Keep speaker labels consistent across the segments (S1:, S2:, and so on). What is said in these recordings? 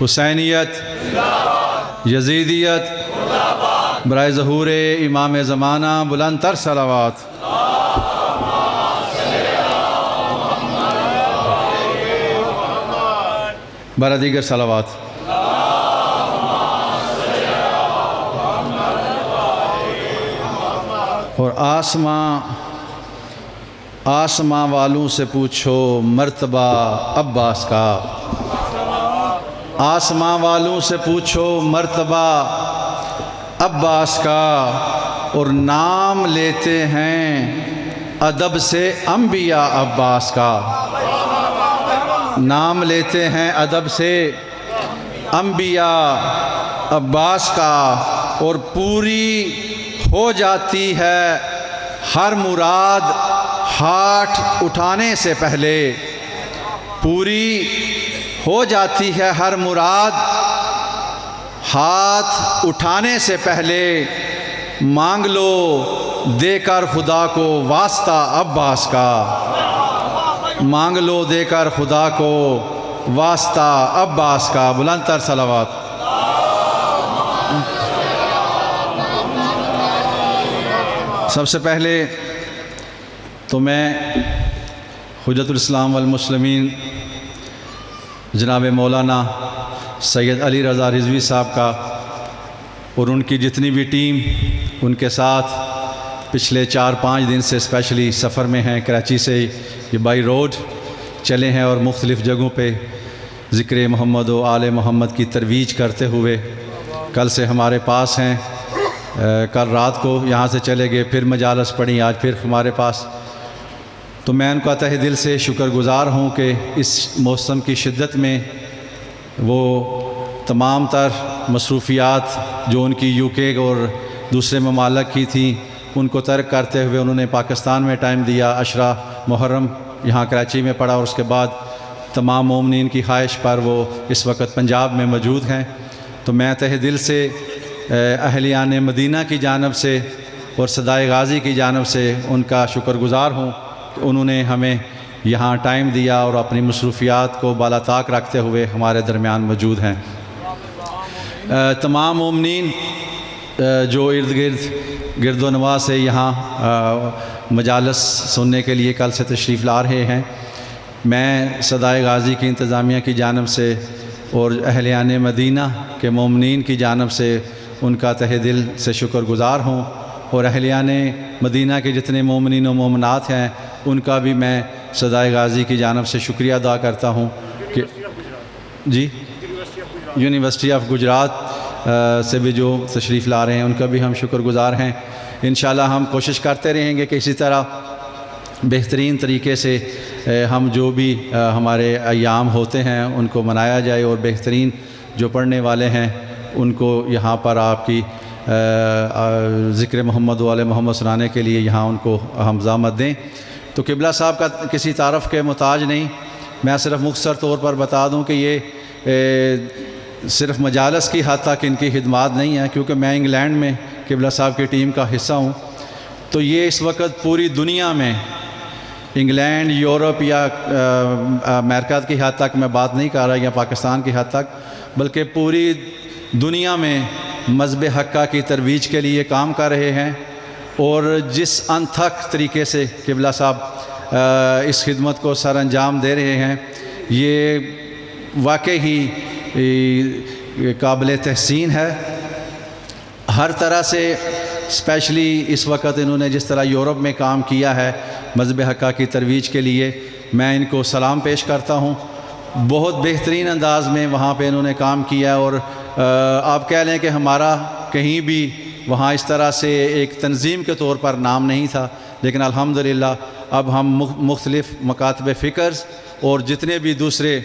S1: حسینیت، یزیدیت، برائے ظہور امام زمانہ بلند تر صلوات۔ برا دیگر صلوات۔ اور آسماں والوں سے پوچھو مرتبہ عباس کا، آسماں والوں سے پوچھو مرتبہ عباس کا، اور نام لیتے ہیں ادب سے انبیاء عباس کا، نام لیتے ہیں ادب سے انبیاء عباس کا، اور پوری ہو جاتی ہے ہر مراد ہاتھ اٹھانے سے پہلے، پوری ہو جاتی ہے ہر مراد ہاتھ اٹھانے سے پہلے، مانگ لو دے کر خدا کو واسطہ عباس کا، مانگ لو دے کر خدا کو واسطہ عباس کا۔ بلند تر صلوات۔ سب سے پہلے تو میں حجت الاسلام والمسلمین جناب مولانا سید علی رضا رضوی صاحب کا اور ان کی جتنی بھی ٹیم ان کے ساتھ پچھلے 4-5 دن سے اسپیشلی سفر میں ہیں، کراچی سے یہ بائی روڈ چلے ہیں اور مختلف جگہوں پہ ذکر محمد و آل محمد کی ترویج کرتے ہوئے کل سے ہمارے پاس ہیں۔ کل رات کو یہاں سے چلے گئے، پھر مجالس پڑھی، آج پھر ہمارے پاس۔ تو میں ان کا تہ دل سے شکر گزار ہوں کہ اس موسم کی شدت میں وہ تمام تر مصروفیات جو ان کی UK اور دوسرے ممالک کی تھیں ان کو ترک کرتے ہوئے انہوں نے پاکستان میں ٹائم دیا، عشرہ محرم یہاں کراچی میں پڑھا، اور اس کے بعد تمام مومنین کی خواہش پر وہ اس وقت پنجاب میں موجود ہیں۔ تو میں تہ دل سے اہلیان مدینہ کی جانب سے اور صدائے غازی کی جانب سے ان کا شکر گزار ہوں کہ انہوں نے ہمیں یہاں ٹائم دیا اور اپنی مصروفیات کو بالا طاق رکھتے ہوئے ہمارے درمیان موجود ہیں۔ تمام مومنین جو ارد گرد و نواح سے یہاں مجالس سننے کے لیے کل سے تشریف لا رہے ہیں، میں صدائے غازی کی انتظامیہ کی جانب سے اور اہلیان مدینہ کے مومنین کی جانب سے ان کا تہ دل سے شکر گزار ہوں، اور اہلیان مدینہ کے جتنے مومنین و مومنات ہیں ان کا بھی میں صدائے غازی کی جانب سے شکریہ ادا کرتا ہوں کہ جی یونیورسٹی آف گجرات سے بھی جو تشریف لا رہے ہیں ان کا بھی ہم شکر گزار ہیں۔ انشاءاللہ ہم کوشش کرتے رہیں گے کہ اسی طرح بہترین طریقے سے ہم جو بھی ہمارے ایام ہوتے ہیں ان کو منایا جائے، اور بہترین جو پڑھنے والے ہیں ان کو یہاں پر آپ کی ذکر محمد و آل محمد سنانے کے لیے یہاں ان کو ہم زحمت دیں۔ تو قبلہ صاحب کا کسی تعارف کے محتاج نہیں، میں صرف مختصر طور پر بتا دوں کہ یہ صرف مجالس کی حد تک ان کی خدمات نہیں ہیں، کیونکہ میں انگلینڈ میں قبلہ صاحب کی ٹیم کا حصہ ہوں، تو یہ اس وقت پوری دنیا میں انگلینڈ، یورپ یا امریکہ کی حد تک میں بات نہیں کر رہا یا پاکستان کی حد تک، بلکہ پوری دنیا میں مذہب حقہ کی ترویج کے لیے کام کر رہے ہیں، اور جس انتھک طریقے سے قبلہ صاحب اس خدمت کو سر انجام دے رہے ہیں یہ واقعی قابل تحسین ہے۔ ہر طرح سے اسپیشلی اس وقت انہوں نے جس طرح یورپ میں کام کیا ہے مذہب حقہ کی ترویج کے لیے، میں ان کو سلام پیش کرتا ہوں۔ بہت بہترین انداز میں وہاں پہ انہوں نے کام کیا، اور آپ کہہ لیں کہ ہمارا کہیں بھی وہاں اس طرح سے ایک تنظیم کے طور پر نام نہیں تھا، لیکن الحمدللہ اب ہم مختلف مکاتب فکرز اور جتنے بھی دوسرے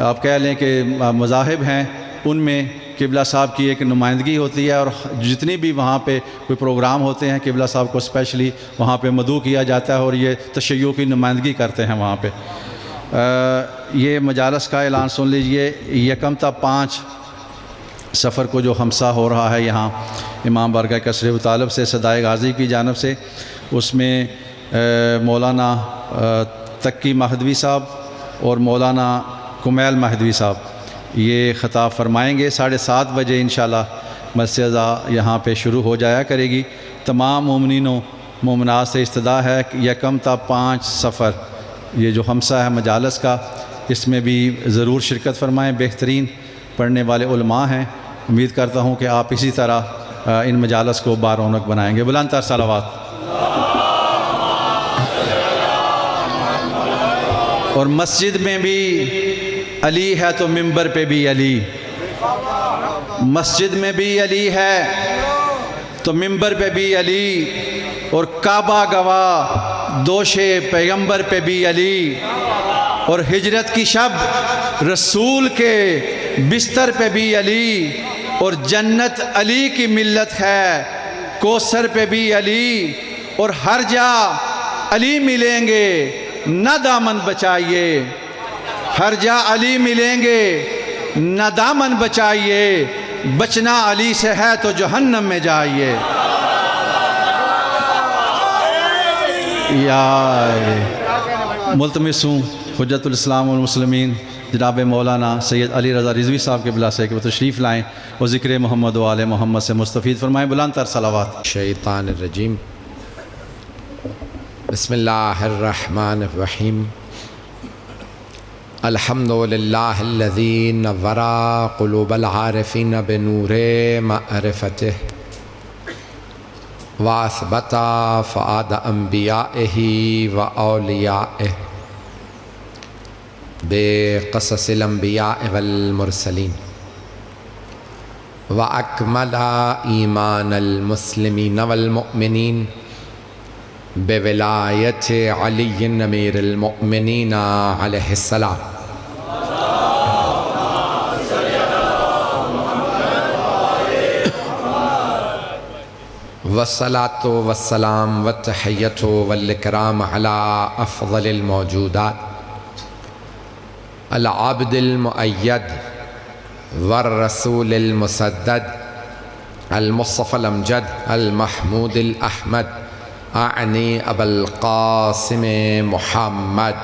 S1: آپ کہہ لیں کہ مذاہب ہیں ان میں قبلہ صاحب کی ایک نمائندگی ہوتی ہے، اور جتنی بھی وہاں پہ کوئی پروگرام ہوتے ہیں قبلہ صاحب کو اسپیشلی وہاں پہ مدعو کیا جاتا ہے، اور یہ تشیع کی نمائندگی کرتے ہیں وہاں پہ۔ یہ مجالس کا اعلان سن لیجئے، 1 تا 5 سفر کو جو خمسہ ہو رہا ہے یہاں امام بارگاہ کثیر و طالب سے صدائے غازی کی جانب سے، اس میں مولانا تقی مہدوی صاحب اور مولانا کمیل مہدوی صاحب یہ خطاب فرمائیں گے۔ 7:30 بجے انشاءاللہ مسجد یہاں پہ شروع ہو جایا کرے گی۔ تمام مومنین و مومنات سے استدعا ہے کہ 1 تا 5 سفر یہ جو خمسہ ہے مجالس کا، اس میں بھی ضرور شرکت فرمائیں۔ بہترین پڑھنے والے علماء ہیں، امید کرتا ہوں کہ آپ اسی طرح ان مجالس کو بارونق بنائیں گے۔ بلند تر صلوات۔ اور مسجد میں بھی علی ہے تو منبر پہ بھی علی، مسجد میں بھی علی ہے تو منبر پہ بھی علی، اور کعبہ گواہ دوش پیغمبر پہ بھی علی، اور ہجرت کی شب رسول کے بستر پہ بھی علی، اور جنت علی کی ملت ہے کوثر پہ بھی علی، اور ہر جا علی ملیں گے نہ دامن بچائیے، ہر جا علی ملیں گے نہ دامن بچائیے، بچنا علی سے ہے تو جہنم میں جائیے۔ یا ملتمس ہوں حجت الاسلام والمسلمین جناب مولانا سید علی رضا رضوی صاحب کے بلا سے کہ وہ تشریف لائیں اور ذکر محمد و آل محمد سے مستفید فرمائیں۔ بلند تر صلوات۔
S2: شیطان الرجیم۔ بسم اللہ الرحمن الرحیم۔ الحمدللہ الذی نور قلوب العارفین بنور معرفتہ واثبت فؤاد انبیائہ و اولیائہ بقصص الانبیاء والمرسلین واکمل ایمان المسلمین والمؤمنین بولایت علی امیر المؤمنین علیہ السلام۔ والصلاة والسلام والتحیۃ والاکرام علی افضل الموجودات العبد المؤید والرسول المسدد المصطفى الامجد المحمود الاحمد اعنی ابا القاسم محمد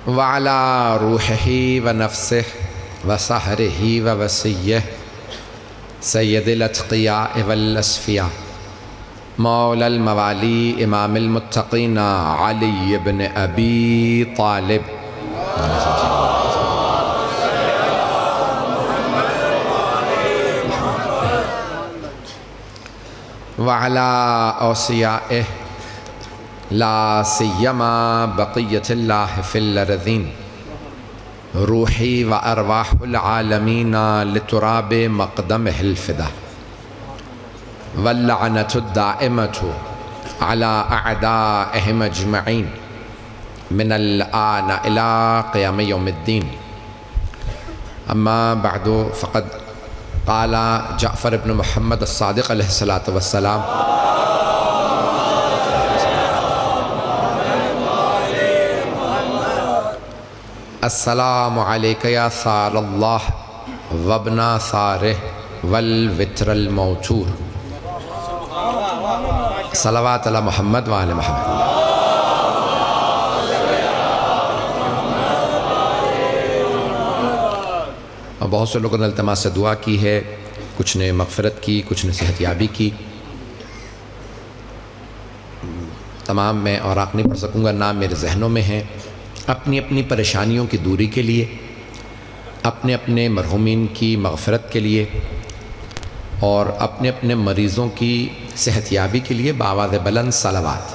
S2: وعلى روحه ونفسه وسحره ووسيه سید الاتقیاء والاسفیاء مولا الموالی امام المتقین علی بن ابی طالب وعلى اوصیائه لا سیما بقیت اللہ فی الارضین روحی و ارواح العالمین لتراب مقدمہ الفدا واللعنۃ الدائمۃ علی اعدائہم اجمعین من الآن الی قیام یوم الدین۔ اما بعد فقد قال جعفر بن محمد الصادق علیہ السلام السلام علیکہ یا ثار اللہ وابنا ثارہ والوتر الموتور۔ صلوات علی محمد وآل محمد۔ بہت سے لوگوں نے التماس سے دعا کی ہے، کچھ نے مغفرت کی، کچھ نے صحت یابی کی۔ تمام میں اوراق نہیں پڑھ سکوں گا، نام میرے ذہنوں میں ہیں۔ اپنی اپنی پریشانیوں کی دوری کے لیے، اپنے اپنے مرحومین کی مغفرت کے لیے، اور اپنے اپنے مریضوں کی صحت یابی کے لیے بآواز بلند صلوات۔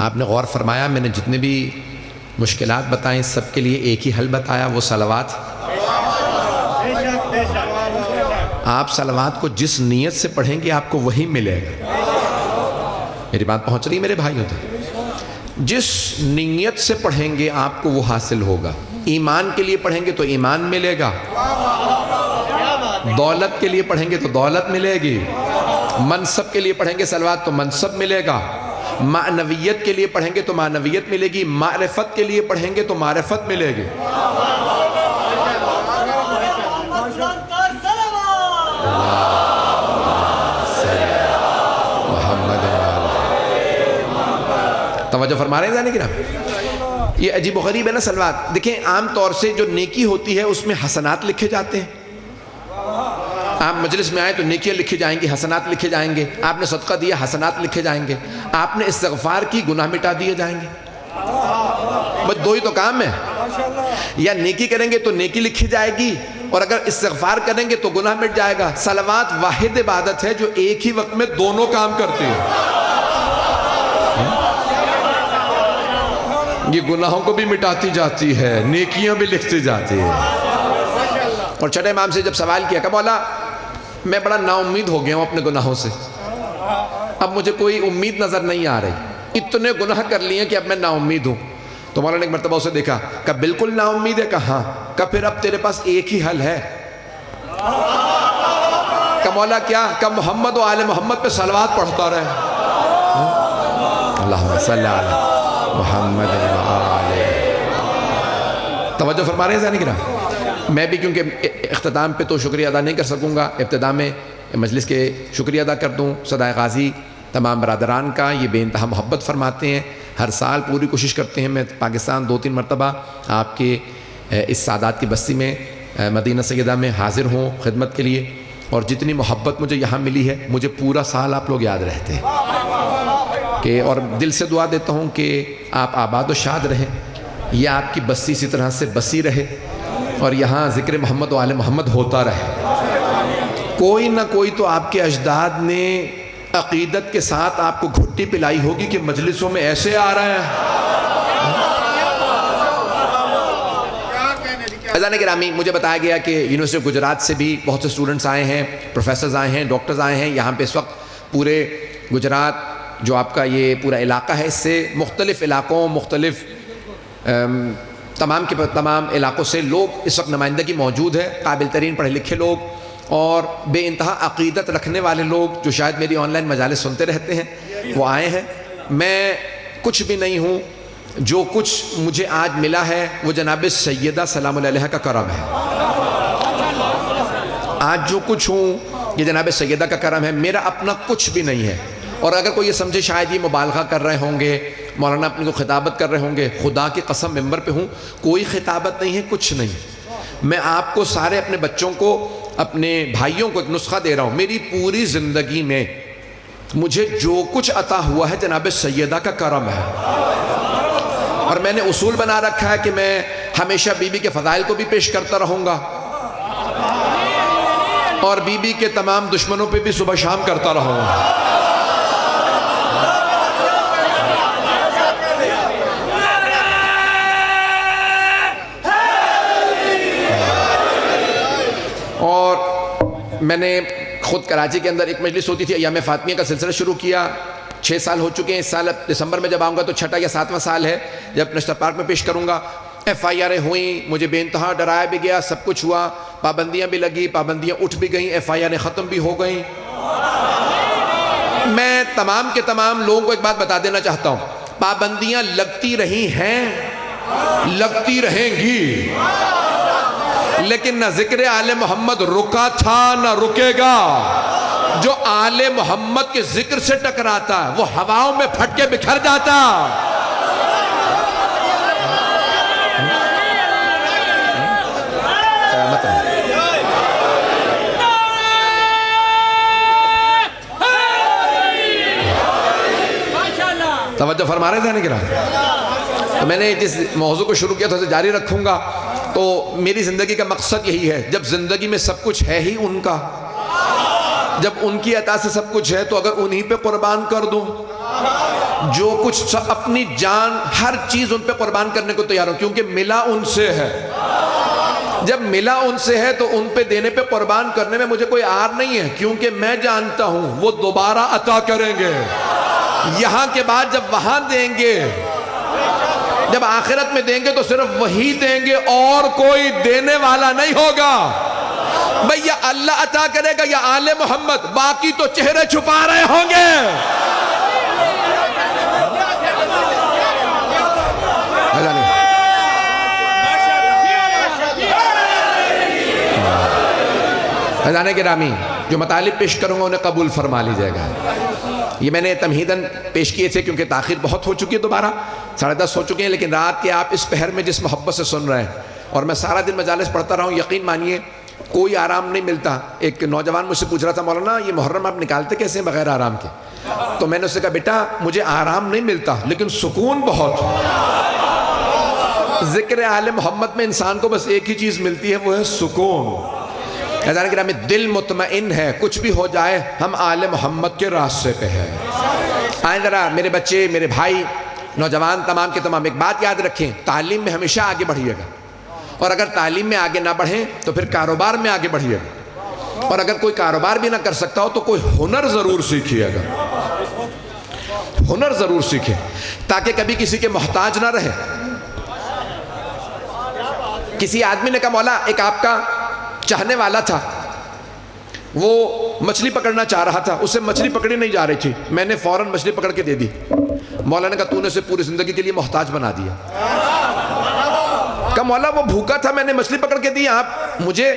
S2: آپ نے غور فرمایا، میں نے جتنے بھی مشکلات بتائیں سب کے لیے ایک ہی حل بتایا، وہ صلوات۔ آپ صلوات کو جس نیت سے پڑھیں گے آپ کو وہی ملے گا۔ میری بات پہنچ رہی میرے بھائیوں تک؟ جس نیت سے پڑھیں گے آپ کو وہ حاصل ہوگا۔ ایمان کے لیے پڑھیں گے تو ایمان ملے گا، دولت کے لیے پڑھیں گے تو دولت ملے گی، منصب کے لیے پڑھیں گے صلوات تو منصب ملے گا، معنویت کے لیے پڑھیں گے تو معنویت ملے گی، معرفت کے لیے پڑھیں گے تو معرفت ملے گی۔ توجہ فرما رہے ہیں ذہن کرام؟ یہ عجیب و غریب ہے نا سلوات. دیکھیں عام طور سے جو نیکی ہوتی ہے اس میں حسنات لکھے جاتے ہیں. آپ مجلس میں آئے تو نیکیاں لکھی جائیں گی، حسنات لکھے جائیں گے. آپ نے صدقہ دیا، حسنات لکھے جائیں گے. آپ نے استغفار کی، گناہ مٹا دیے جائیں گے. بس دو ہی تو کام ہے. یا نیکی کریں گے تو نیکی لکھی جائے گی، اور اگر استغفار کریں گے تو گناہ مٹ جائے گا. صلوات واحد عبادت ہے جو ایک ہی وقت میں دونوں کام کرتی ہے. یہ گناہوں کو بھی مٹاتی جاتی ہے، نیکیاں بھی لکھتی جاتی ہے. اور چھٹے امام سے جب سوال کیا کہ مولا میں بڑا نا امید ہو گیا ہوں اپنے گناہوں سے، اب مجھے کوئی امید نظر نہیں آ رہی، اتنے گناہ کر لیے کہ اب میں نا امید ہوں. تو مولا نے ایک مرتبہ اسے دیکھا کہ بالکل نا امید ہے؟ کہاں؟ کہ پھر اب تیرے پاس ایک ہی حل ہے. کہ مولا کیا؟ کہ محمد و آل محمد پہ صلوات پڑھتا رہے. اللہم صلی علی محمد و آل. توجہ فرما رہے ہیں ذہن کرام؟ میں بھی کیونکہ اختتام پہ تو شکریہ ادا نہیں کر سکوں گا، ابتدا میں مجلس کے شکریہ ادا کر دوں. صدائے غازی تمام برادران کا، یہ بے انتہا محبت فرماتے ہیں. ہر سال پوری کوشش کرتے ہیں. میں پاکستان 2-3 مرتبہ آپ کے اس سادات کی بستی میں مدینہ سیدہ میں حاضر ہوں خدمت کے لیے، اور جتنی محبت مجھے یہاں ملی ہے مجھے پورا سال آپ لوگ یاد رہتے ہیں. کہ اور دل سے دعا دیتا ہوں کہ آپ آباد و شاد رہیں، یہ آپ کی بستی اسی طرح سے بسی رہے، اور یہاں ذکر محمد و آل محمد ہوتا رہے. کوئی نہ کوئی تو آپ کے اجداد نے عقیدت کے ساتھ آپ کو گھٹی پلائی ہوگی کہ مجلسوں میں ایسے آ رہے ہیں. اذان گرامی، مجھے بتایا گیا کہ یونیورسٹی آف گجرات سے بھی بہت سے اسٹوڈنٹس آئے ہیں، پروفیسرز آئے ہیں، ڈاکٹرز آئے ہیں. یہاں پہ اس وقت پورے گجرات جو آپ کا یہ پورا علاقہ ہے، اس سے مختلف علاقوں، مختلف تمام کے تمام علاقوں سے لوگ اس وقت نمائندگی موجود ہے. قابل ترین پڑھے لکھے لوگ اور بے انتہا عقیدت رکھنے والے لوگ جو شاید میری آن لائن مجالس سنتے رہتے ہیں، وہ آئے ہیں. میں کچھ بھی نہیں ہوں، جو کچھ مجھے آج ملا ہے وہ جناب سیدہ سلام اللہ علیہ کا کرم ہے. آج جو کچھ ہوں یہ جناب سیدہ کا کرم ہے، میرا اپنا کچھ بھی نہیں ہے. اور اگر کوئی یہ سمجھے شاید یہ مبالغہ کر رہے ہوں گے، مولانا اپنے کو خطابت کر رہے ہوں گے، خدا کی قسم ممبر پہ ہوں، کوئی خطابت نہیں ہے، کچھ نہیں. میں آپ کو سارے اپنے بچوں کو، اپنے بھائیوں کو ایک نسخہ دے رہا ہوں. میری پوری زندگی میں مجھے جو کچھ عطا ہوا ہے جناب سیدہ کا کرم ہے. اور میں نے اصول بنا رکھا ہے کہ میں ہمیشہ بی بی کے فضائل کو بھی پیش کرتا رہوں گا، اور بی بی کے تمام دشمنوں پہ بھی صبح شام کرتا رہوں گا. اور میں نے خود کراچی کے اندر ایک مجلس ہوتی تھی، ایام فاطمیہ کا سلسلہ شروع کیا. 6 سال ہو چکے ہیں. اس سال دسمبر میں جب آؤں گا تو 6واں یا 7واں سال ہے جب نشتر پارک میں پیش کروں گا. FIR ہوئیں، مجھے بے انتہا ڈرایا بھی گیا، سب کچھ ہوا، پابندیاں بھی لگی، پابندیاں اٹھ بھی گئیں، FIR ختم بھی ہو گئیں. میں تمام کے تمام لوگوں کو ایک بات بتا دینا چاہتا ہوں، پابندیاں لگتی رہی ہیں، لگتی رہیں گی، لیکن نہ ذکر آل محمد رکا تھا نہ رکے گا. جو آل محمد کے ذکر سے ٹکراتا وہ ہواؤں میں پھٹ کے بکھر جاتا. توجہ فرما رہے تھے نا کرام؟ تو میں نے جس موضوع کو شروع کیا تھا اسے جاری رکھوں گا. تو میری زندگی کا مقصد یہی ہے، جب زندگی میں سب کچھ ہے ہی ان کا، جب ان کی عطا سے سب کچھ ہے تو اگر انہی پہ قربان کر دوں، جو کچھ اپنی جان ہر چیز ان پہ قربان کرنے کو تیار ہوں، کیونکہ ملا ان سے ہے. جب ملا ان سے ہے تو ان پہ دینے پہ قربان کرنے میں مجھے کوئی آر نہیں ہے، کیونکہ میں جانتا ہوں وہ دوبارہ عطا کریں گے. یہاں کے بعد جب وہاں دیں گے، جب آخرت میں دیں گے تو صرف وہی دیں گے، اور کوئی دینے والا نہیں ہوگا. بھئی یا اللہ عطا کرے گا یا آل محمد، باقی تو چہرے چھپا رہے ہوں گے. حضران گرامی، جو مطالب پیش کروں گا انہیں قبول فرما لیجیے گا۔ یہ میں نے تمہیداً پیش کیے تھے کیونکہ تاخیر بہت ہو چکی ہے، دوبارہ 10:30 ہو چکے ہیں، لیکن رات کے آپ اس پہر میں جس محبت سے سن رہے ہیں، اور میں سارا دن مجالس پڑھتا رہا ہوں، یقین مانیے کوئی آرام نہیں ملتا۔ ایک نوجوان مجھ سے پوچھ رہا تھا، مولانا یہ محرم آپ نکالتے کیسے ہیں بغیر آرام کے؟ تو میں نے اس سے کہا بیٹا مجھے آرام نہیں ملتا لیکن سکون بہت۔ ذکر آل محمد میں انسان کو بس ایک ہی چیز ملتی ہے، وہ ہے سکون۔ عزیزان گرامی، دل مطمئن ہے، کچھ بھی ہو جائے ہم آل محمد کے راستے پہ ہیں۔ آئیں ذرا میرے بچے، میرے بھائی، نوجوان تمام کے تمام ایک بات یاد رکھیں، تعلیم میں ہمیشہ آگے بڑھیے گا، اور اگر تعلیم میں آگے نہ بڑھیں تو پھر کاروبار میں آگے بڑھیے گا، اور اگر کوئی کاروبار بھی نہ کر سکتا ہو تو کوئی ہنر ضرور سیکھیے گا، ہنر ضرور سیکھیں تاکہ کبھی کسی کے محتاج نہ رہے۔ کسی آدمی نے کہا مولا ایک آپ کا چاہنے والا تھا، وہ مچھلی پکڑنا چاہ رہا تھا، اسے مچھلی پکڑی نہیں جا رہی تھی، میں نے فوراً مچھلی پکڑ کے دے دی۔ مولا نے کہا تو نے اسے پوری زندگی کے لیے محتاج بنا دیا۔ کہا مولا وہ بھوکا تھا، میں نے مچھلی پکڑ کے دی، آپ مجھے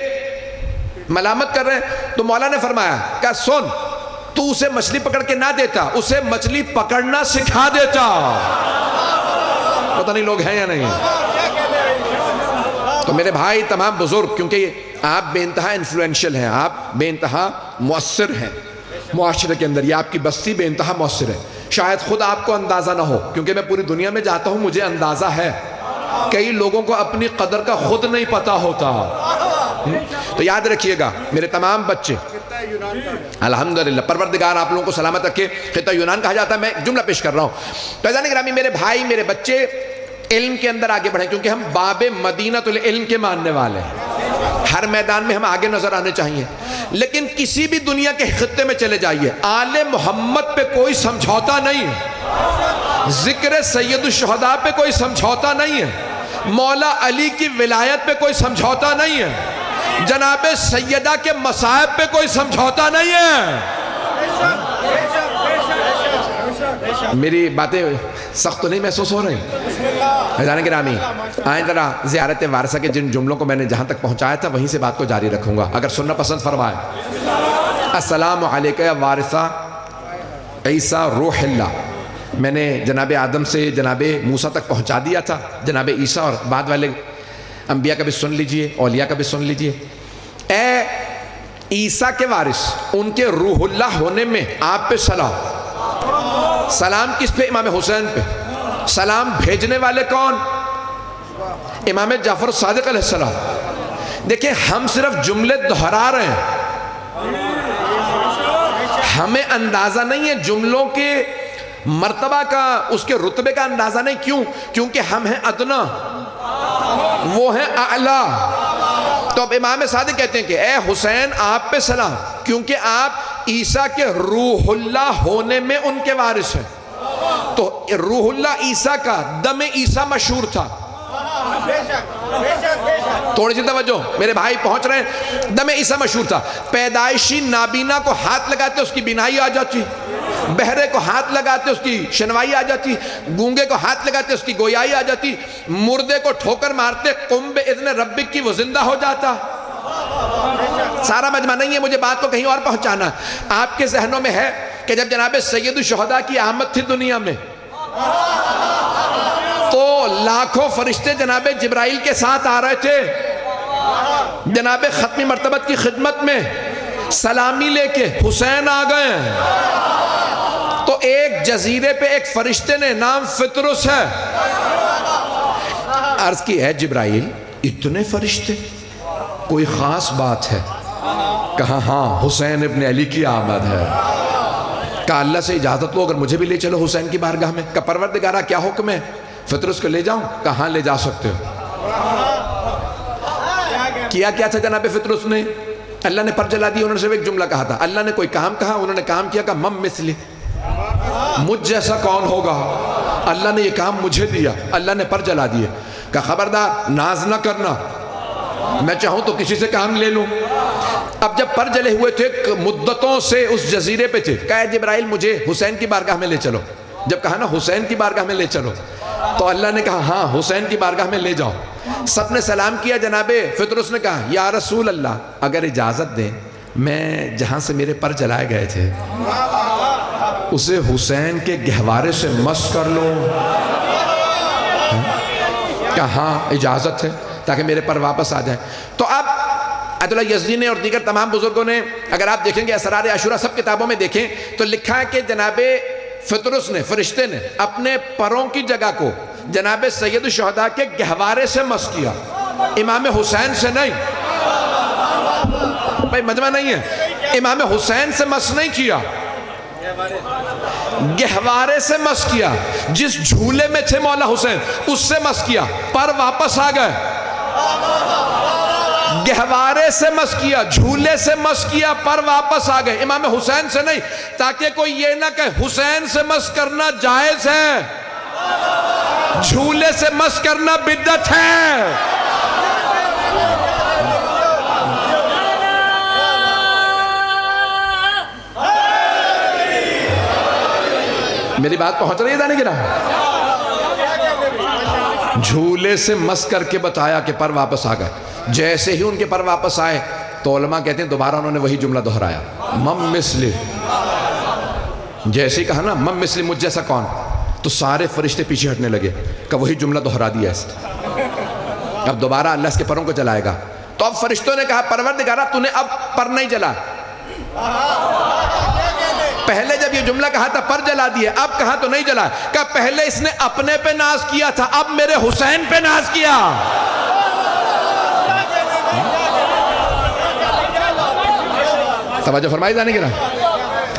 S2: ملامت کر رہے ہیں؟ تو مولا نے فرمایا کہ سن، تو اسے مچھلی پکڑ کے نہ دیتا، اسے مچھلی پکڑنا سکھا دیتا۔ پتہ نہیں لوگ ہیں یا نہیں۔ تو میرے بھائی تمام بزرگ، کیونکہ آپ بے انتہا انفلوئنشل ہیں، آپ بے انتہا مؤثر ہیں معاشرے کے اندر، یہ آپ کی بستی بے انتہا مؤثر ہے، شاید خود آپ کو اندازہ نہ ہو، کیونکہ میں پوری دنیا میں جاتا ہوں مجھے اندازہ ہے، کئی لوگوں کو اپنی قدر کا خود نہیں پتا ہوتا۔ تو یاد رکھیے گا میرے تمام بچے، الحمدللہ پروردگار آپ لوگوں کو سلامت رکھے۔ خطہ یونان کہا جاتا ہے، میں جملہ پیش کر رہا ہوں۔ تو عزیزان گرامی، میرے بھائی، میرے بچے علم کے اندر آگے بڑھیں، کیونکہ ہم باب مدینۃ العلم کے ماننے والے ہیں، ہر میدان میں ہم آگے نظر آنے چاہیے، لیکن کسی بھی دنیا کے خطے میں چلے جائیے، آل محمد پہ کوئی سمجھوتا نہیں ہے، ذکر سید الشہداء پہ کوئی سمجھوتا نہیں ہے، مولا علی کی ولایت پہ کوئی سمجھوتا نہیں ہے، جناب سیدہ کے مصائب پہ کوئی سمجھوتا نہیں ہے۔ میری باتیں سخت تو نہیں محسوس ہو رہی؟ عزیزان گرامی، آئیں ذرا زیارت وارثہ کے جن جملوں کو میں نے جہاں تک پہنچایا تھا وہیں سے بات کو جاری رکھوں گا، اگر سننا پسند فرمائیں۔ السلام علیکہ یا وارثہ عیسیٰ روح اللہ، میں نے جناب آدم سے جناب موسیٰ تک پہنچا دیا تھا، جناب عیسیٰ اور بعد والے انبیاء کا بھی سن لیجئے، اولیاء کا بھی سن لیجئے۔ اے عیسیٰ کے وارث، ان کے روح اللہ ہونے میں آپ پہ سلام۔ سلام کس پہ؟ امام حسین پہ۔ سلام بھیجنے والے کون؟ امام جعفر صادق علیہ السلام۔ دیکھیں ہم صرف جملے دہرا رہے ہیں، ہمیں اندازہ نہیں ہے جملوں کے مرتبہ کا، اس کے رتبے کا اندازہ نہیں۔ کیوں؟ کیونکہ ہم ہیں ادنا، وہ ہیں اعلیٰ۔ تو اب امام صادق کہتے ہیں کہ اے حسین آپ پہ سلام، کیونکہ آپ عیسیٰ کے روح اللہ ہونے میں ان کے وارث ہیں۔ تو روح اللہ عیسیٰ کا دم عیسیٰ مشہور تھا۔ تھوڑی سی توجہ، میرے بھائی پہنچ رہے ہیں۔ دم عیسیٰ مشہور تھا، پیدائشی نابینا کو ہاتھ لگاتے اس کی بینائی آ جاتی، بہرے کو ہاتھ لگاتے اس کی شنوائی آ جاتی، گونگے کو ہاتھ لگاتے اس کی گویائی آ جاتی، مردے کو ٹھوکر مارتے قم بإذن ربک کی وہ زندہ ہو جاتا۔ سارا مجمع نہیں ہے، مجھے بات کو کہیں اور پہنچانا۔ آپ کے ذہنوں میں ہے کہ جب جناب سید الشہداء کی آمد تھی دنیا میں تو لاکھوں فرشتے جناب جبرائیل کے ساتھ آ رہے تھے جناب ختمی مرتبت کی خدمت میں سلامی لے کے، حسین آ گئے ہیں۔ تو ایک جزیرے پہ ایک فرشتے نے، نام فطرس ہے، عرض کی ہے جبرائیل اتنے فرشتے، کوئی خاص بات ہے؟ کہا ہاں حسین ابن علی کی آمد ہے۔ کہا اللہ سے اجازت لو، اگر مجھے بھی لے چلو حسین کی بارگاہ میں۔ کہا پروردگارہ کیا حکم ہے؟ فطرس کو لے جاؤں؟ کہا ہاں لے جا سکتے ہو۔ کیا تھا جناب فطرس نے؟ اللہ نے پر جلا دی، انہوں نے صرف ایک جملہ کہا تھا، اللہ نے کوئی کام کہا، انہوں نے کام کیا، کہا مم مثلی، مجھ جیسا کون ہوگا؟ اللہ نے یہ کام مجھے دیا، اللہ نے پر جلا دیے۔ کہا خبردار ناز نہ کرنا، میں چاہوں تو کسی سے کام لے لوں۔ اب جب پر جلے ہوئے تھے مدتوں سے اس جزیرے پہ تھے، کہا جبرائیل مجھے حسین کی بارگاہ میں لے چلو۔ جب کہا نا حسین کی بارگاہ میں لے چلو، تو اللہ نے کہا ہاں حسین کی بارگاہ میں لے جاؤ۔ سب نے سلام کیا، جناب فطرس نے کہا یا رسول اللہ اگر اجازت دیں میں جہاں سے میرے پر جلائے گئے تھے اسے حسین کے گہوارے سے مس کر لوں؟ کہاں اجازت ہے تاکہ میرے پر واپس آ جائیں؟ تو اب آیت اللہ یزدی نے اور دیگر تمام بزرگوں نے، اگر آپ دیکھیں گے اسرار عاشورہ سب کتابوں میں دیکھیں تو لکھا ہے کہ جناب فطرس نے، فرشتے نے اپنے پروں کی جگہ کو جناب سید الشہداء کے گہوارے سے مس کیا، امام حسین سے نہیں۔ بھائی مجمع نہیں ہے، امام حسین سے مس نہیں کیا، گہوارے سے مس کیا، جس جھولے میں تھے مولا حسین اس سے مس کیا، پر واپس آ گئے۔ گہوارے سے مس کیا، جھولے سے مس کیا، پر واپس آ گئے، امام حسین سے نہیں، تاکہ کوئی یہ نہ کہے حسین سے مس کرنا جائز ہے، جھولے سے مس کرنا بدعت ہے۔ میری بات پہنچ رہی ہے جانے گرا؟ جھولے سے مس کر کے بتایا کہ پر واپس آ گئے۔ جیسے ہی ان کے پر واپس آئے تو علماء کہتے ہیں دوبارہ انہوں نے وہی جملہ دہرایا، مم مثلی۔ جیسے ہی کہا نا مم مثلی، مجھ جیسا کون، تو سارے فرشتے پیچھے ہٹنے لگے کہ وہی جملہ دہرا دیا اس نے، اب دوبارہ اللہ اس کے پروں کو جلائے گا۔ تو اب فرشتوں نے کہا پروردگارہ تو نے اب پر نہیں جلا، پہلے جب یہ جملہ کہا تھا پر جلا دیے، اب کہا تو نہیں جلا، کہ پہلے اس نے اپنے پہ ناز کیا تھا، اب میرے حسین پہ ناز کیا۔ توجہ فرمائی جانے گرام،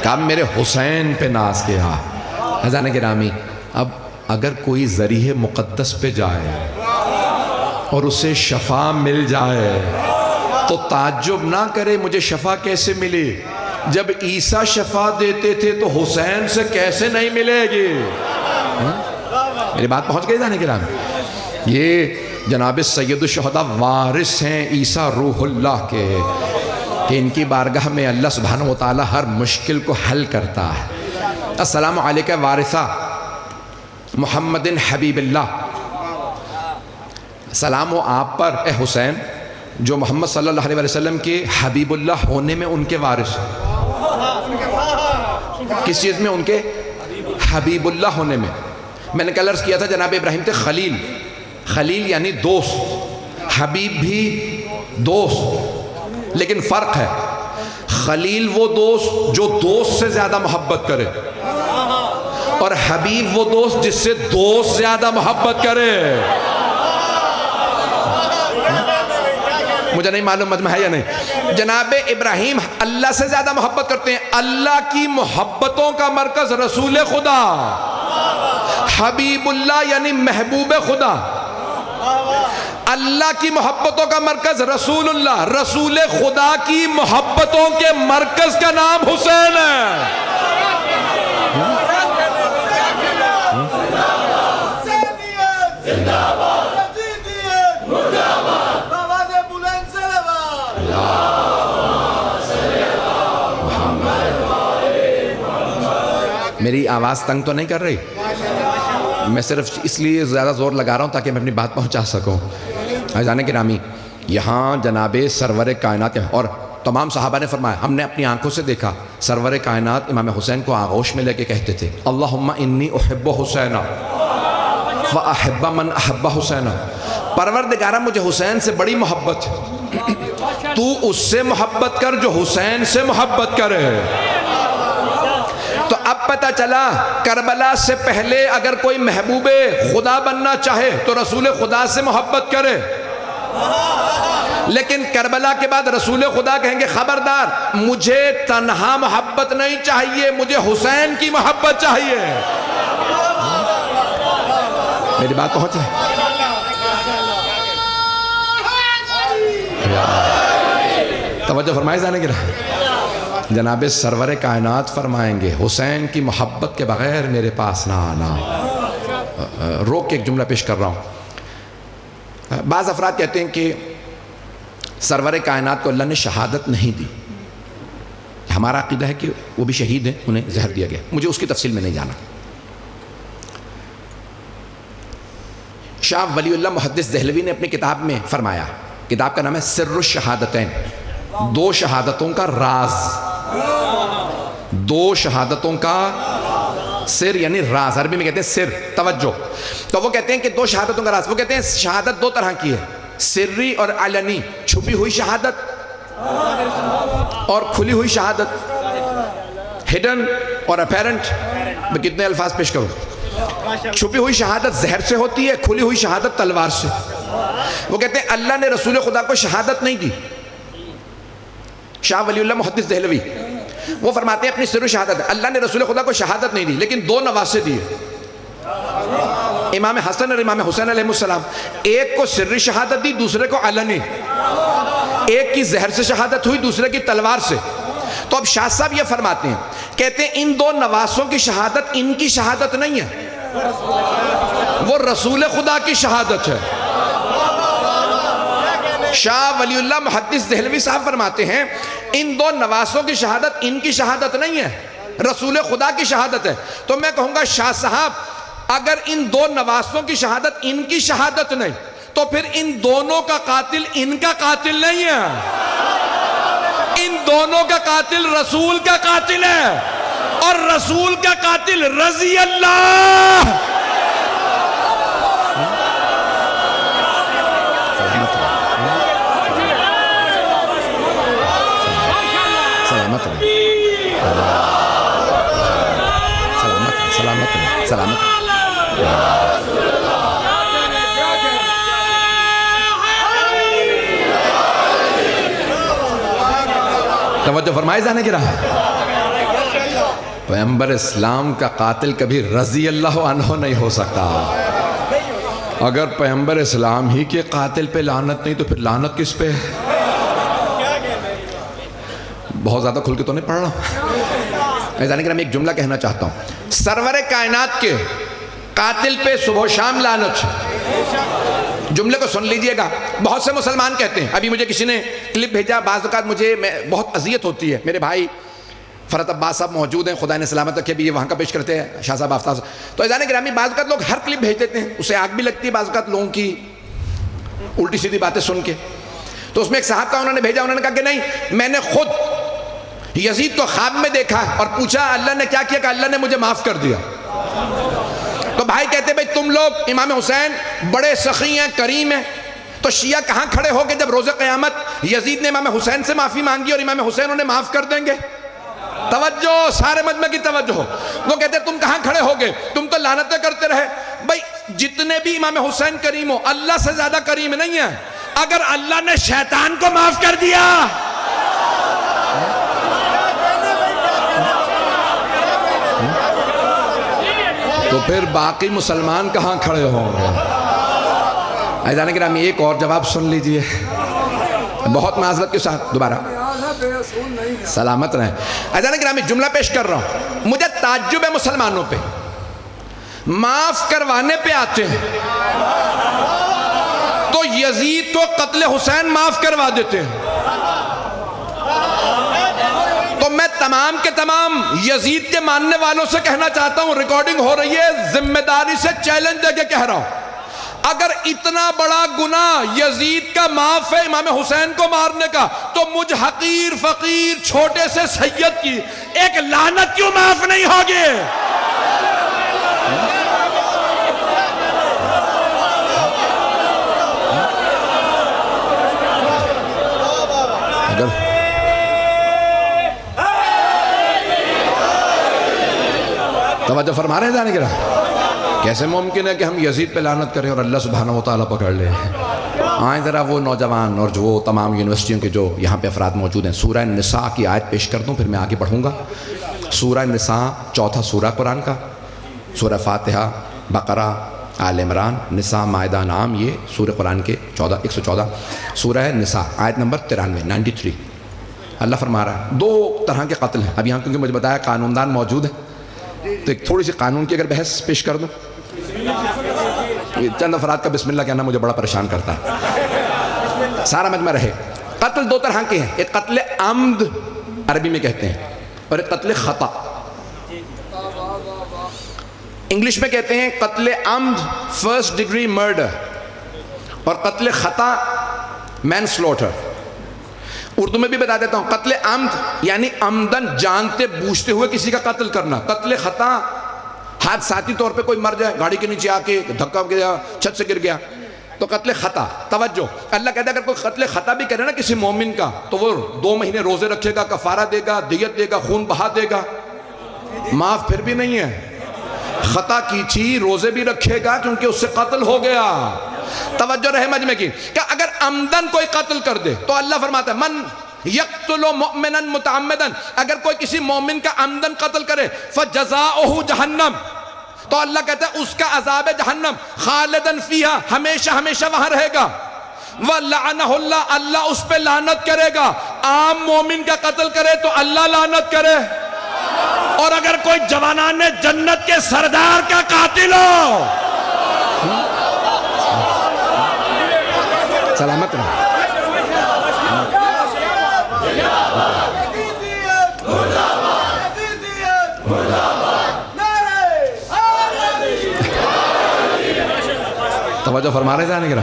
S2: کہ اب میرے حسین پہ ناز کیا۔ حضران گرامی، اب اگر کوئی ذریعہ مقدس پہ جائے اور اسے شفا مل جائے تو تعجب نہ کرے مجھے شفا کیسے ملی، جب عیسیٰ شفا دیتے تھے تو حسین سے کیسے نہیں ملے گی؟ میری بات پہنچ گئی جانے گرام؟ یہ جناب سید الشہداء وارث ہیں عیسیٰ روح اللہ کے، کہ ان کی بارگاہ میں اللہ سبحانہ وتعالی ہر مشکل کو حل کرتا ہے۔ السلام علیکہ وارثہ محمد حبیب اللہ، سلام ہو آپ پر اے حسین جو محمد صلی اللہ علیہ وسلم کے حبیب اللہ ہونے میں ان کے وارث ہیں۔ کس چیز میں؟ ان کے حبیب اللہ ہونے میں۔ میں نے کل عرض کیا تھا جناب ابراہیم تھے خلیل، خلیل یعنی دوست، حبیب بھی دوست، لیکن فرق ہے، خلیل وہ دوست جو دوست سے زیادہ محبت کرے، اور حبیب وہ دوست جس سے دوست زیادہ محبت کرے۔ مجھے نہیں معلوم مجمع ہے یا نہیں۔ جناب ابراہیم اللہ سے زیادہ محبت کرتے ہیں، اللہ کی محبتوں کا مرکز رسول خدا، حبیب اللہ یعنی محبوب خدا، اللہ کی محبتوں کا مرکز رسول اللہ، رسول خدا کی محبتوں کے مرکز کا نام حسین ہے۔ میری آواز تنگ تو نہیں کر رہی؟ میں صرف اس لیے زیادہ زور لگا رہا ہوں تاکہ میں اپنی بات پہنچا سکوں۔ عزیزان گرامی، یہاں جناب سرور کائنات، اور تمام صحابہ نے فرمایا ہم نے اپنی آنکھوں سے دیکھا سرور کائنات امام حسین کو آغوش میں لے کے کہتے تھے اللہم انی احب حسین واحب من احب حسین، پروردگارہ مجھے حسین سے بڑی محبت ہے، تو اس سے محبت کر جو حسین سے محبت کرے۔ تو اب پتہ چلا کربلا سے پہلے اگر کوئی محبوب خدا بننا چاہے تو رسول خدا سے محبت کرے، لیکن کربلا کے بعد رسول خدا کہیں گے خبردار مجھے تنہا محبت نہیں چاہیے، مجھے حسین کی محبت چاہیے۔ میری بات پہنچ ہے؟ توجہ فرمائے جانے گرا، جناب سرور کائنات فرمائیں گے حسین کی محبت کے بغیر میرے پاس نہ آنا۔ روک کے ایک جملہ پیش کر رہا ہوں۔ بعض افراد کہتے ہیں کہ سرور کائنات کو اللہ نے شہادت نہیں دی، ہمارا عقیدہ ہے کہ وہ بھی شہید ہیں، انہیں زہر دیا گیا، مجھے اس کی تفصیل میں نہیں جانا۔ شاہ ولی اللہ محدث دہلوی نے اپنی کتاب میں فرمایا، کتاب کا نام ہے سر الشہادتین، دو شہادتوں کا راز، دو شہادتوں کا سر یعنی راز، عربی میں کہتے ہیں سر، توجہ. تو وہ کہتے ہیں کہ دو شہادتوں کا راز. وہ کہتے ہیں شہادت دو طرح کی ہے، سری اور علنی، چھپی ہوئی شہادت اور کھلی ہوئی شہادت، ہڈن اور اپیرنٹ. میں کتنے الفاظ پیش کروں؟ چھپی ہوئی شہادت زہر سے ہوتی ہے، کھلی ہوئی شہادت تلوار سے. وہ کہتے ہیں اللہ نے رسول خدا کو شہادت نہیں دی. شاہ ولی اللہ محدث دہلوی وہ فرماتے ہیں اپنی سر و شہادت ہے، اللہ نے رسول خدا کو شہادت نہیں دی لیکن دو نواسے دیے، امام حسن اور امام حسین علیہ السلام. ایک کو سر شہادت دی، دوسرے کو علنی. ایک کی زہر سے شہادت ہوئی، دوسرے کی تلوار سے. تو اب شاہ صاحب یہ فرماتے ہیں، کہتے ہیں ان دو نواسوں کی شہادت ان کی شہادت نہیں ہے، وہ رسول خدا کی شہادت ہے. شاہ ولی اللہ محدث دہلوی صاحب فرماتے ہیں ان دو نواسوں کی شہادت ان کی شہادت نہیں ہے، رسول خدا کی شہادت ہے. تو میں کہوں گا شاہ صاحب اگر ان دو نواسوں کی شہادت ان کی شہادت نہیں تو پھر ان دونوں کا قاتل ان کا قاتل نہیں ہے، ان دونوں کا قاتل رسول کا قاتل ہے، اور رسول کا قاتل رضی اللہ. سلامت رہے، سلامت رہے، سلامت رہے. توجہ فرمائے جانے کی رہا. پیغمبر اسلام کا قاتل کبھی رضی اللہ عنہ نہیں ہو سکتا. اگر پیغمبر اسلام ہی کے قاتل پہ لعنت نہیں تو پھر لعنت کس پہ؟ بہت زیادہ کھل کے تو نہیں پڑھ رہا. جانے کے میں ایک جملہ کہنا چاہتا ہوں، سرور کائنات کے قاتل پہ صبح و شام لعنت. جملے کو سن لیجئے گا. بہت سے مسلمان کہتے ہیں، ابھی مجھے کسی نے کلپ بھیجا، بعض اوقات مجھے بہت اذیت ہوتی ہے. میرے بھائی فرحت عباس صاحب موجود ہیں، خدا نے سلامت رکھے، بھی یہ وہاں کا پیش کرتے ہیں، شاہ صاحب آفتاب. تو عزیزان گرامی بعض اوقات لوگ ہر کلپ بھیج دیتے ہیں، اسے آگ بھی لگتی ہے بعض اوقات لوگوں کی الٹی سیدھی باتیں سن کے. تو اس میں ایک صاحب کا انہوں نے بھیجا، انہوں نے کہا کہ نہیں میں نے خود یزید کو خواب میں دیکھا اور پوچھا اللہ نے کیا کیا، کہ اللہ نے مجھے معاف کر دیا. تو بھائی کہتے بھائی تم لوگ امام حسین بڑے سخی ہیں، کریم ہیں، تو شیعہ کہاں کھڑے ہو گے جب روز قیامت یزید نے امام حسین سے معافی مانگی اور امام حسین انہیں معاف کر دیں گے؟ توجہ سارے مجمع کی توجہ ہو. وہ کہتے تم کہاں کھڑے ہو گے، تم تو لعنتیں کرتے رہے. بھائی جتنے بھی امام حسین کریم ہو، اللہ سے زیادہ کریم نہیں ہے. اگر اللہ نے شیطان کو معاف کر دیا تو پھر باقی مسلمان کہاں کھڑے ہوں گے؟ عزیزان گرامی ایک اور جواب سن لیجئے بہت معذرت کے ساتھ دوبارہ. سلامت رہیں. عزیزان گرامی جملہ پیش کر رہا ہوں، مجھے تعجب ہے مسلمانوں پہ، معاف کروانے پہ آتے ہیں تو یزید کو قتل حسین معاف کروا دیتے ہیں. تو میں تمام کے تمام یزید کے ماننے والوں سے کہنا چاہتا ہوں، ریکارڈنگ ہو رہی ہے، ذمہ داری سے چیلنج دے کے کہہ رہا ہوں، اگر اتنا بڑا گناہ یزید کا معاف ہے امام حسین کو مارنے کا، تو مجھ حقیر فقیر چھوٹے سے سید کی ایک لعنت کیوں معاف نہیں ہوگی؟ توجہ فرما رہے ہیں جانے کے رہا. کیسے ممکن ہے کہ ہم یزید پہ لعنت کریں اور اللہ سبحانہ وتعالیٰ پکڑ لیں؟ آئیں ذرا وہ نوجوان اور جو تمام یونیورسٹیوں کے جو یہاں پہ افراد موجود ہیں، سورہ نساء کی آیت پیش کر دوں پھر میں آگے بڑھوں گا. سورہ نساء چوتھا سورہ قرآن کا، سورہ فاتحہ، بقرہ، آل عمران، نساء، مائدہ، انعام، یہ سورہ قرآن کے 114. سورہ نساء آیت نمبر 93 93. اللہ فرما رہا ہے دو طرح کے قتل ہیں. اب یہاں کیونکہ مجھے بتایا قانون دان موجود ہے تو ایک تھوڑی سی قانون کی اگر بحث پیش کر دوں. چند افراد کا بسم اللہ کہنا مجھے بڑا پریشان کرتا ہے، سارا مجمع رہے. قتل دو طرح کے ہیں، ایک قتل عمد عربی میں کہتے ہیں اور ایک قتل خطا انگلش میں کہتے ہیں. قتل عمد فرسٹ ڈگری مرڈر اور قتل خطا مین سلوٹر. اردو میں بھی بتا دیتا ہوں، قتل عمد یعنی عمدن جانتے بوجھتے ہوئے کسی کا قتل کرنا. قتل خطا حادثاتی طور پہ کوئی مر جائے، گاڑی کے نیچے آ کے دھکا گیا، چھت سے گر گیا، تو قتل خطا. توجہ، اللہ کہتا ہے اگر کوئی قتل خطا بھی کرے نا کسی مومن کا تو وہ 2 مہینے روزے رکھے گا، کفارہ دے گا، دیت دے گا، خون بہا دے گا، معاف پھر بھی نہیں ہے. خطا کی تھی، روزے بھی رکھے گا کیونکہ اس سے قتل ہو گیا. توجہ رہے مجمع کی کہ اگر عمدن کوئی قتل کر دے تو اللہ فرماتا ہے من یقتل مؤمنا متعمدا، اگر کوئی کسی مومن کا عمدن قتل کرے فجزاؤہ جہنم، تو اللہ کہتا ہے اس کا عذاب جہنم خالدن فیہا، ہمیشہ ہمیشہ وہاں رہے گا. وَلَعَنَهُ اللَّهُ، اللہ اس پہ لعنت کرے گا. عام مومن کا قتل کرے تو اللہ لعنت کرے، اور اگر کوئی جوانان جنت کے سردار کا قاتل ہو، سلامت رہو. توجہ فرما رہے جانے گرہ،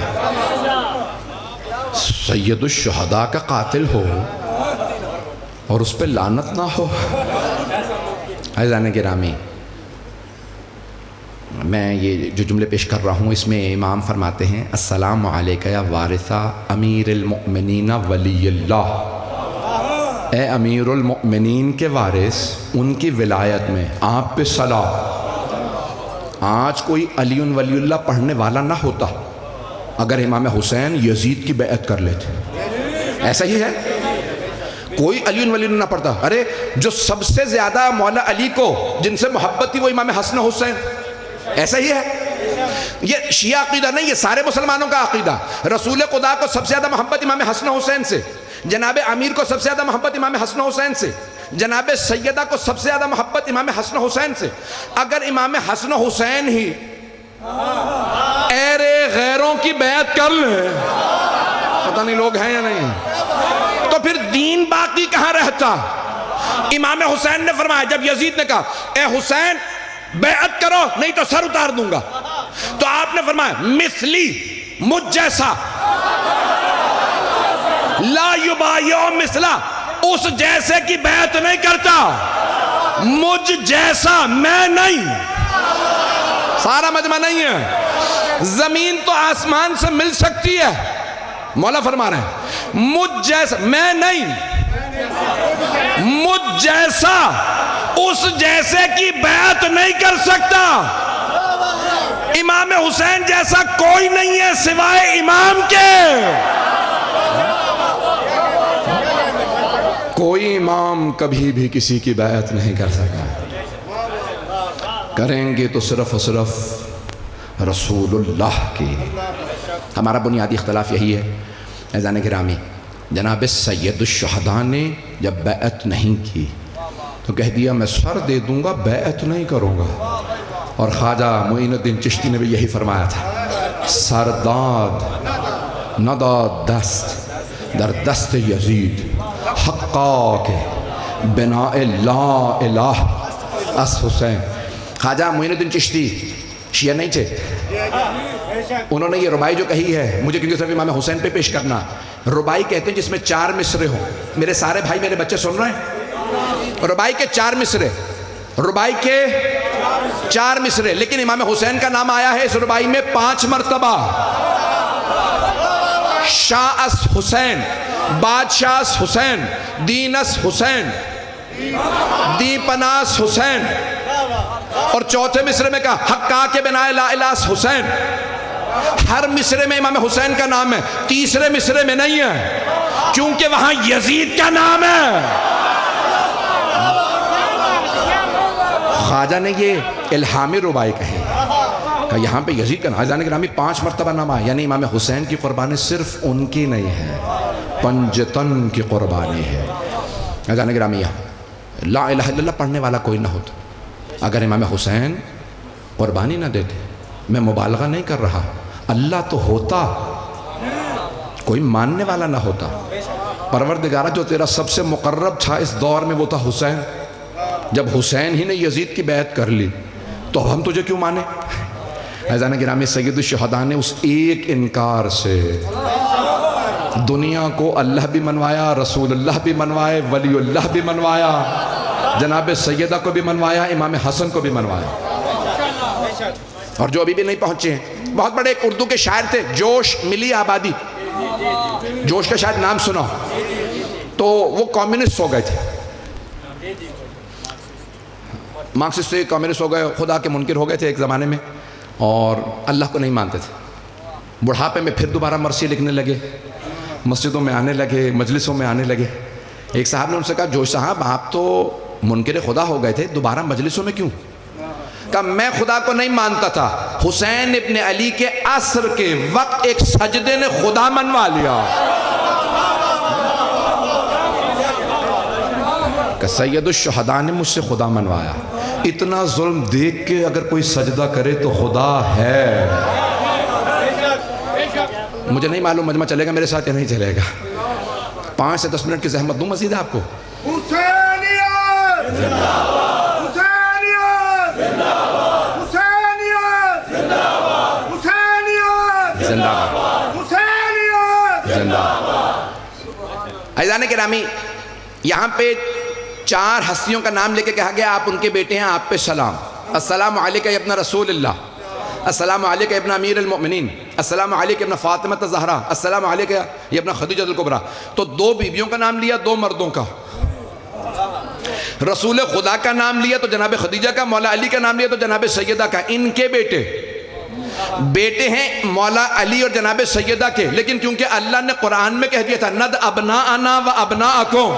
S2: سید الشہداء کا قاتل ہو اور اس پہ لعنت نہ ہو. عزیزان گرامی، میں یہ جو جملے پیش کر رہا ہوں اس میں امام فرماتے ہیں السلام علیکہ یا وارثہ امیر المؤمنین ولی اللہ، اے امیر المؤمنین کے وارث، ان کی ولایت میں آپ پہ سلام. آج کوئی علی ولی اللہ پڑھنے والا نہ ہوتا اگر امام حسین یزید کی بیعت کر لیتے. ایسا ہی ہے، کوئی علی ولی اللہ نہ پڑھتا. ارے جو سب سے زیادہ مولا علی کو جن سے محبت تھی وہ امام حسن حسین. ایسا ہی ہے، یہ شیعہ عقیدہ نہیں، یہ سارے مسلمانوں کا عقیدہ. رسول خدا کو سب سے زیادہ محبت امام حسن حسین سے، جناب امیر کو سب سے زیادہ محبت امام حسن حسین سے، جناب سیدہ کو سب سے زیادہ محبت امام حسن حسین سے. اگر امام حسن حسین ہی ایرے غیروں کی بیعت کر لیں، پتہ نہیں لوگ ہیں یا نہیں، تو پھر دین باقی کہاں رہتا؟ امام حسین نے فرمایا جب یزید نے کہا اے حسین بیعت کرو نہیں تو سر اتار دوں گا، تو آپ نے فرمایا مثلی، مجھ جیسا، لا یبایع مثلا، اس جیسے کی بیعت نہیں کرتا، مجھ جیسا میں نہیں. سارا مجمع نہیں ہے، زمین تو آسمان سے مل سکتی ہے، مولا فرما رہے ہیں مجھ جیسا میں نہیں، مجھ جیسا اس جیسے کی بیعت نہیں کر سکتا. امام حسین جیسا کوئی نہیں ہے سوائے امام کے. کوئی امام کبھی بھی کسی کی بیعت نہیں کر سکا، کریں گے تو صرف و صرف رسول اللہ کی. ہمارا بنیادی اختلاف یہی ہے عزیزان گرامی. جناب سید الشہداء نے جب بیعت نہیں کی تو کہہ دیا میں سر دے دوں گا، بیعت نہیں کروں گا. اور خواجہ معین الدین چشتی نے بھی یہی فرمایا تھا سرداد نداد دست در دست یزید حقا کے بنا لا الہ اس حسین. خواجہ معین الدین چشتی شیعہ نہیں تھے، انہوں نے یہ ربائی جو کہی ہے مجھے کیونکہ صرف امام حسین پہ پیش کرنا. ربائی کہتے ہیں جس میں 4 مصرے ہوں. میرے سارے بھائی میرے بچے سن رہے ہیں؟ ربائی کے 4 مصرے، ربائی کے 4 مصرے، لیکن امام حسین کا نام آیا ہے اس ربائی میں 5 مرتبہ. شاہ اس حسین، بادشاہ اس حسین، دین اس حسین، دی پناس حسین، اور 4تھے مصرے میں کہا حقا کے بنا لا الہ اس حسین. ہر مصرے میں امام حسین کا نام ہے، تیسرے مصرے میں نہیں ہے کیونکہ وہاں یزید کا نام ہے. خواجہ نے یہ الہامی ربائی کہی کہ یہاں پہ یزید کا نام عزیزان گرامی 5 مرتبہ نام آیا، یعنی امام حسین کی قربانی صرف ان کی نہیں ہے، پنجتن کی قربانی ہے. عزیزان گرامی لا الہ الا اللہ پڑھنے والا کوئی نہ ہوتا اگر امام حسین قربانی نہ دیتے. میں مبالغہ نہیں کر رہا، اللہ تو ہوتا، کوئی ماننے والا نہ ہوتا. پروردگارہ جو تیرا سب سے مقرب تھا اس دور میں وہ تھا حسین. جب حسین ہی نے یزید کی بیعت کر لی تو ہم تجھے کیوں مانے؟ عزیزان گرامی سید الشہداء نے اس ایک انکار سے دنیا کو اللہ بھی منوایا، رسول اللہ بھی منوائے، ولی اللہ بھی منوایا، جناب سیدہ کو بھی منوایا، امام حسن کو بھی منوایا۔ اور جو ابھی بھی نہیں پہنچے ہیں، بہت بڑے ایک اردو کے شاعر تھے، جوش ملی آبادی، جوش کا شاید نام سنا، تو وہ کمیونسٹ ہو گئے تھے، مارکسسٹ سے کمیونسٹ ہو گئے، خدا کے منکر ہو گئے تھے ایک زمانے میں، اور اللہ کو نہیں مانتے تھے۔ بڑھاپے میں پھر دوبارہ مرثیے لکھنے لگے، مسجدوں میں آنے لگے، مجلسوں میں آنے لگے۔ ایک صاحب نے ان سے کہا، جوش صاحب آپ تو منکر خدا ہو گئے تھے، دوبارہ مجلسوں میں کیوں؟ کہا میں خدا کو نہیں مانتا تھا، حسین ابن علی کے عصر کے وقت ایک سجدے نے خدا منوا لیا۔ کہ سید الشہداء نے مجھ سے خدا منوایا۔ اتنا ظلم دیکھ کے اگر کوئی سجدہ کرے تو خدا ہے۔ مجھے نہیں معلوم مجمع چلے گا میرے ساتھ یا نہیں چلے گا، 5 سے 10 منٹ کی زحمت دوں مزید آپ کو؟
S3: حسینیت زندہ باد، حسینیت زندہ باد، حسینیت زندہ باد، حسینیت
S2: زندہ باد،
S3: حسینیت
S2: زندہ باد۔ عزیزان گرامی، یہاں پہ 4 ہستیوں کا نام لے کے کہا گیا آپ ان کے بیٹے ہیں، آپ پہ سلام۔ السلام علیکہ ابن رسول اللہ، السلام علیکہ ابن امیر المؤمنین، السلام علیکہ ابن فاطمہ الزہرا، السلام علیکہ ابن خدیجہ الکبریٰ۔ تو 2 بیویوں کا نام لیا، 2 مردوں کا۔ رسول خدا کا نام لیا تو جناب خدیجہ کا، مولا علی کا نام لیا تو جناب سیدہ کا۔ ان کے بیٹے ہیں مولا علی اور جناب سیدہ کے، لیکن کیونکہ اللہ نے قرآن میں کہہ دیا تھا ند ابناءنا و ابناءکم،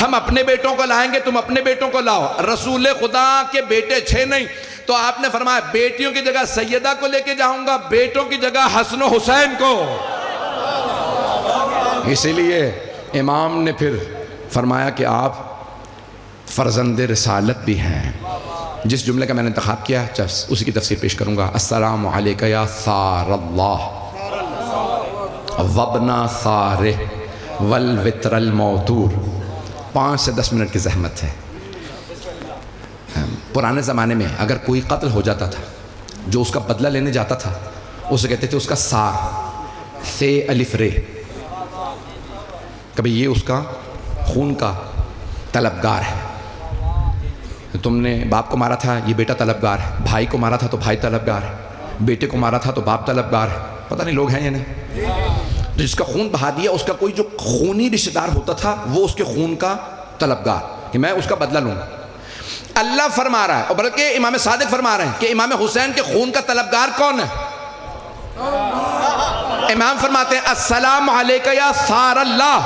S2: ہم اپنے بیٹوں کو لائیں گے، تم اپنے بیٹوں کو لاؤ۔ رسول خدا کے بیٹے 6 نہیں، تو آپ نے فرمایا بیٹیوں کی جگہ سیدہ کو لے کے جاؤں گا، بیٹوں کی جگہ حسن و حسین کو۔ اسی لیے امام نے پھر فرمایا کہ آپ فرزند رسالت بھی ہیں۔ جس جملے کا میں نے انتخاب کیا اسی کی تفسیر پیش کروں گا۔ السلام علیکہ یا ثار اللہ وابن ثارہ والوتر الموتور۔ 5 سے 10 منٹ کی زحمت ہے۔ پرانے زمانے میں اگر کوئی قتل ہو جاتا تھا، جو اس کا بدلہ لینے جاتا تھا اسے کہتے تھے اس کا سار، سے الف رے، کبھی یہ اس کا خون کا طلبگار ہے۔ تم نے باپ کو مارا تھا، یہ بیٹا طلبگار ہے، بھائی کو مارا تھا تو بھائی طلبگار ہے، بیٹے کو مارا تھا تو باپ طلبگار ہے۔ پتہ نہیں لوگ ہیں یا نہیں؟ جس کا خون بہا دیا اس کا کوئی جو خونی رشتہ دار ہوتا تھا وہ اس کے خون کا طلبگار، کہ میں اس کا بدلہ لوں گا۔ اللہ فرما رہا ہے، اور بلکہ امام صادق فرما رہے ہیں کہ امام حسین کے خون کا طلبگار کون ہے؟ امام فرماتے ہیں السلام علیکہ یا ثار اللہ،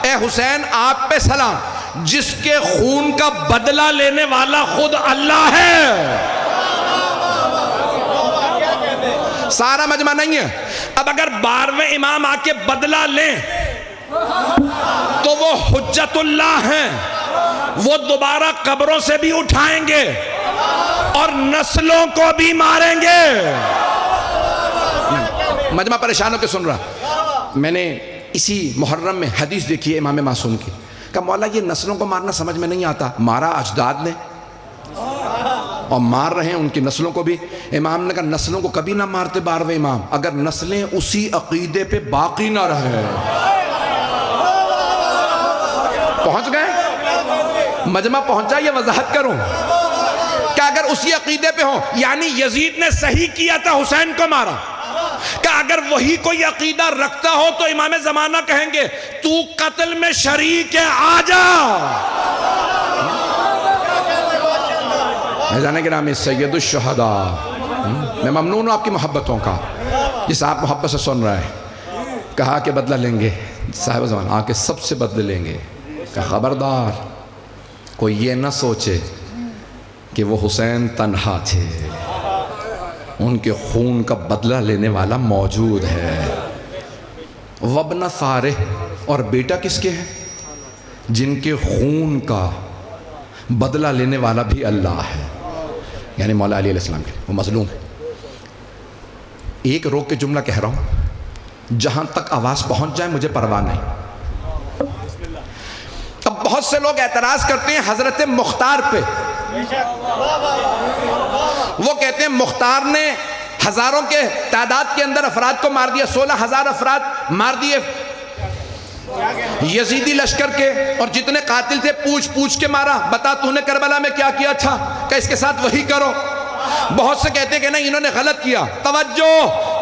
S2: اے حسین آپ پہ سلام، جس کے خون کا بدلہ لینے والا خود اللہ ہے۔ سارا مجمع نہیں ہے۔ اب اگر 12ویں امام آ کے بدلہ لیں تو وہ حجت اللہ ہیں، وہ دوبارہ قبروں سے بھی اٹھائیں گے اور نسلوں کو بھی ماریں گے۔ مجمع پریشان ہو کے سن رہا، میں نے اسی محرم میں حدیث دیکھی ہے امام معصوم کی، کہ مولا یہ نسلوں کو مارنا سمجھ میں نہیں آتا، مارا اجداد نے اور مار رہے ہیں ان کی نسلوں کو بھی۔ امام نے کہا نسلوں کو کبھی نہ مارتے 12ویں امام اگر نسلیں اسی عقیدے پہ باقی نہ رہے۔ پہنچ گئے؟ مجمع پہنچا یہ وضاحت کروں کہ اگر اسی عقیدے پہ ہوں، یعنی یزید نے صحیح کیا تھا حسین کو مارا، کہ اگر وہی کوئی عقیدہ رکھتا ہو تو امام زمانہ کہیں گے تو قتل میں شریک ہے، آجا۔ میزان گرامی سید الشہداء، میں ممنون ہوں آپ کی محبتوں کا، جس آپ محبت سے سن رہے ہیں۔ کہا کہ بدلہ لیں گے، صاحب زمان آ کے سب سے بدلہ لیں گے، کہ خبردار کوئی یہ نہ سوچے کہ وہ حسین تنہا تھے، ان کے خون کا بدلہ لینے والا موجود ہے۔ وابن ثارہ، اور بیٹا کس کے ہیں؟ جن کے خون کا بدلہ لینے والا بھی اللہ ہے، یعنی مولا علی علیہ السلام کے، وہ مظلوم ہے۔ ایک روک کے جملہ کہہ رہا ہوں، جہاں تک آواز پہنچ جائے مجھے پرواہ نہیں۔ اب بہت سے لوگ اعتراض کرتے ہیں حضرت مختار پہ، وہ کہتے ہیں مختار نے ہزاروں کے تعداد کے اندر افراد کو مار دیا، 16,000 افراد مار دیے، یزیدی لشکر کے اور جتنے قاتل تھے پوچھ پوچھ کے مارا، بتا تو نے کربلا میں کیا کیا تھا، کہ اس کے ساتھ وہی کرو۔ بہت سے کہتے ہیں کہ نہیں انہوں نے غلط کیا۔ توجہ،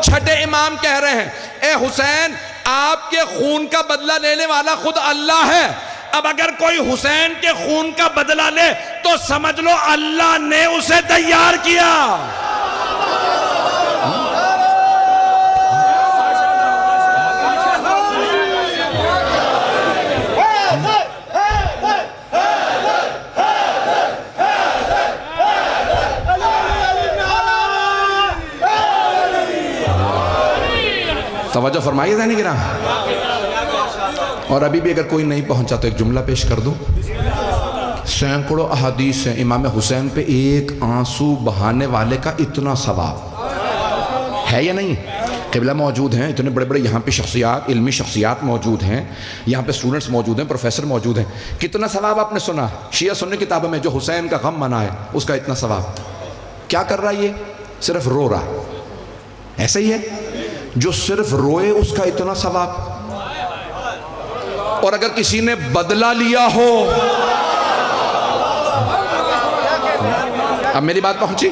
S2: چھٹے امام کہہ رہے ہیں اے حسین آپ کے خون کا بدلہ لینے والا خود اللہ ہے۔ اب اگر کوئی حسین کے خون کا بدلہ لے تو سمجھ لو اللہ نے اسے تیار کیا۔ توجہ فرمائیے ذہنی گرام۔ اور ابھی بھی اگر کوئی نہیں پہنچا تو ایک جملہ پیش کر دوں۔ سینکڑوں احادیث ہیں امام حسین پہ ایک آنسو بہانے والے کا اتنا ثواب ہے یا نہیں؟ قبلہ موجود ہیں، اتنے بڑے بڑے یہاں پہ شخصیات، علمی شخصیات موجود ہیں، یہاں پہ سٹوڈنٹس موجود ہیں، پروفیسر موجود ہیں۔ کتنا ثواب آپ نے سنا شیعہ سنی کتابوں میں، جو حسین کا غم منائے اس کا اتنا ثواب۔ کیا کر رہا ہے یہ؟ صرف رو رہا۔ ایسا ہی ہے جو صرف روئے اس کا اتنا ثواب، اور اگر کسی نے بدلہ لیا ہو، اب میری بات پہنچی،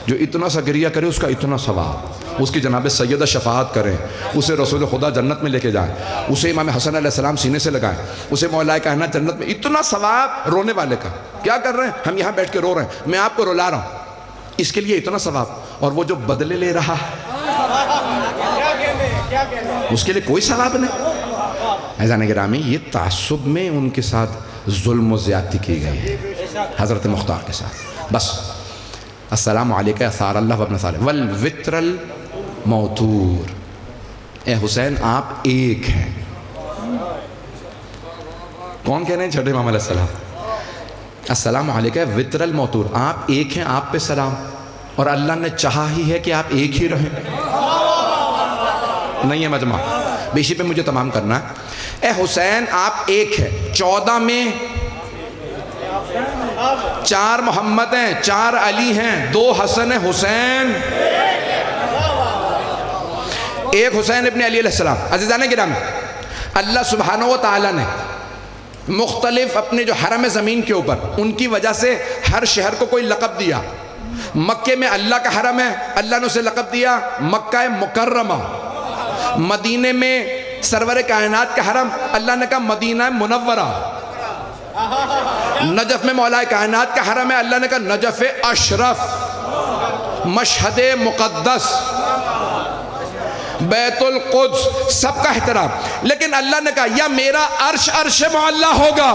S2: جو اتنا سا گریہ کرے اس کا اتنا ثواب، اس کی جناب سیدہ شفاعت کریں، اسے رسول خدا جنت میں لے کے جائیں، اسے امام حسن علیہ السلام سینے سے لگائیں، اسے مولا کائنات جنت میں، اتنا ثواب رونے والے کا۔ کیا کر رہے ہیں ہم یہاں بیٹھ کے رو رہے ہیں، میں آپ کو رلا رہا ہوں، اس کے لیے اتنا ثواب، اور وہ جو بدلے لے رہا اس کے لیے کوئی ثواب نہیں۔ عزیزان گرامی، یہ تعصب میں ان کے ساتھ ظلم و زیادتی کی گئی ہے حضرت مختار کے ساتھ۔ بس السلام علیکہ ثار اللہ وابن صالح والوتر الموتور، اے حسین آپ ایک ہیں۔ کون کہہ رہے ہیں؟ چھٹے امام علیہ السلام۔ السلام علیکہ وتر الموتور، آپ ایک ہیں، آپ پہ سلام، اور اللہ نے چاہا ہی ہے کہ آپ ایک ہی رہیں۔ نہیں ہے مجمع، بیشی پہ مجھے تمام کرنا ہے۔ اے حسین آپ ایک ہیں، 14 میں 4 محمد ہیں، 4 علی ہیں، 2 حسن حسین، 1 حسین ابن علی علیہ السلام۔ عزیزان گرامی، اللہ سبحانہ و تعالیٰ نے مختلف اپنے جو حرم زمین کے اوپر ان کی وجہ سے ہر شہر کو کوئی لقب دیا۔ مکے میں اللہ کا حرم ہے، اللہ نے اسے لقب دیا مکہ مکرمہ۔ مدینے میں سرور کائنات کا حرم، اللہ نے کہا مدینہ منورہ۔ نجف میں مولا کائنات کا حرم ہے، اللہ نے کہا نجف اشرف۔ مشہد مقدس، بیت القدس، سب کا احترام، لیکن اللہ نے کہا یا میرا عرش عرش معلی ہوگا،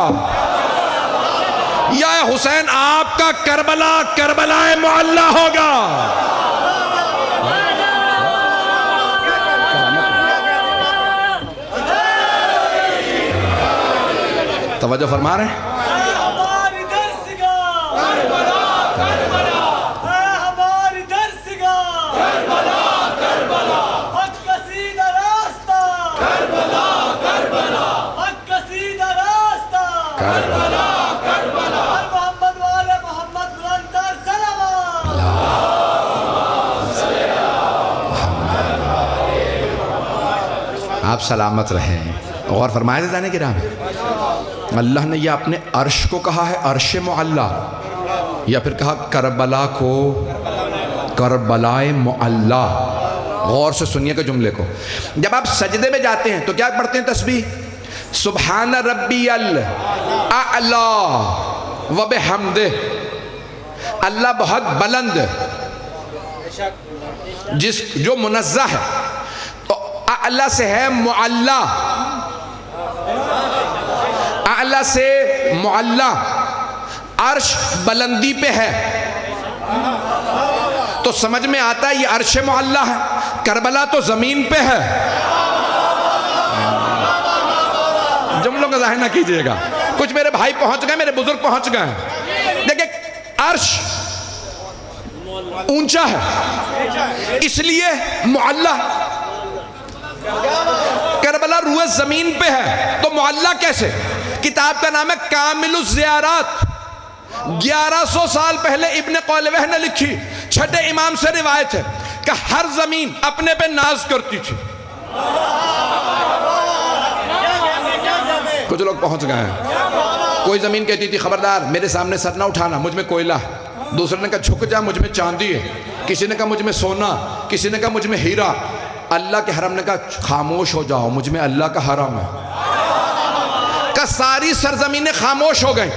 S2: یا حسین آپ کا کربلا کربلا معلی ہوگا۔ توجہ فرما رہے ہیں؟ آپ سلامت رہیں۔ غور فرمائے جانے کی راہ میں اللہ نے یہ اپنے عرش کو کہا ہے عرش معلی، یا پھر کہا کربلا کو کربلائے معلی۔ غور سے سنیے کہ جملے کو، جب آپ سجدے میں جاتے ہیں تو کیا پڑھتے ہیں تسبیح؟ سبحان ربی الاعلی وبحمدہ، اللہ بہت بلند جو منزہ ہے، تو اعلی سے ہے معلی، اعلی سے معلی، عرش بلندی پہ ہے، تو سمجھ میں آتا ہے یہ عرش معلی ہے، کربلا تو زمین پہ ہے۔ جملوں کا ظاہر نہ کیجئے گا، کچھ میرے بھائی پہنچ گئے، میرے بزرگ پہنچ گئے۔ دیکھیں عرش اونچا ہے اس لیے معلی، کربلا روئے زمین پہ ہے تو معلی کیسے؟ کتاب کا نام ہے کامل الزیارات، 1100 سال پہلے ابن قولوہ نے لکھی، چھٹے امام سے روایت ہے کہ ہر زمین اپنے پہ ناز کرتی تھی۔ کچھ لوگ پہنچ گئے ہیں. کوئی زمین کہتی تھی خبردار میرے سامنے سر نہ اٹھانا, مجھ میں کوئلہ. دوسرے نے کہا جھک جا, مجھ میں چاندی ہے. کسی نے کہا مجھ میں سونا, کسی نے کہا مجھ میں ہیرا. اللہ کے حرم نے کہا خاموش ہو جاؤ, مجھ میں اللہ کا حرم ہے. کہ ساری سرزمینیں خاموش ہو گئیں.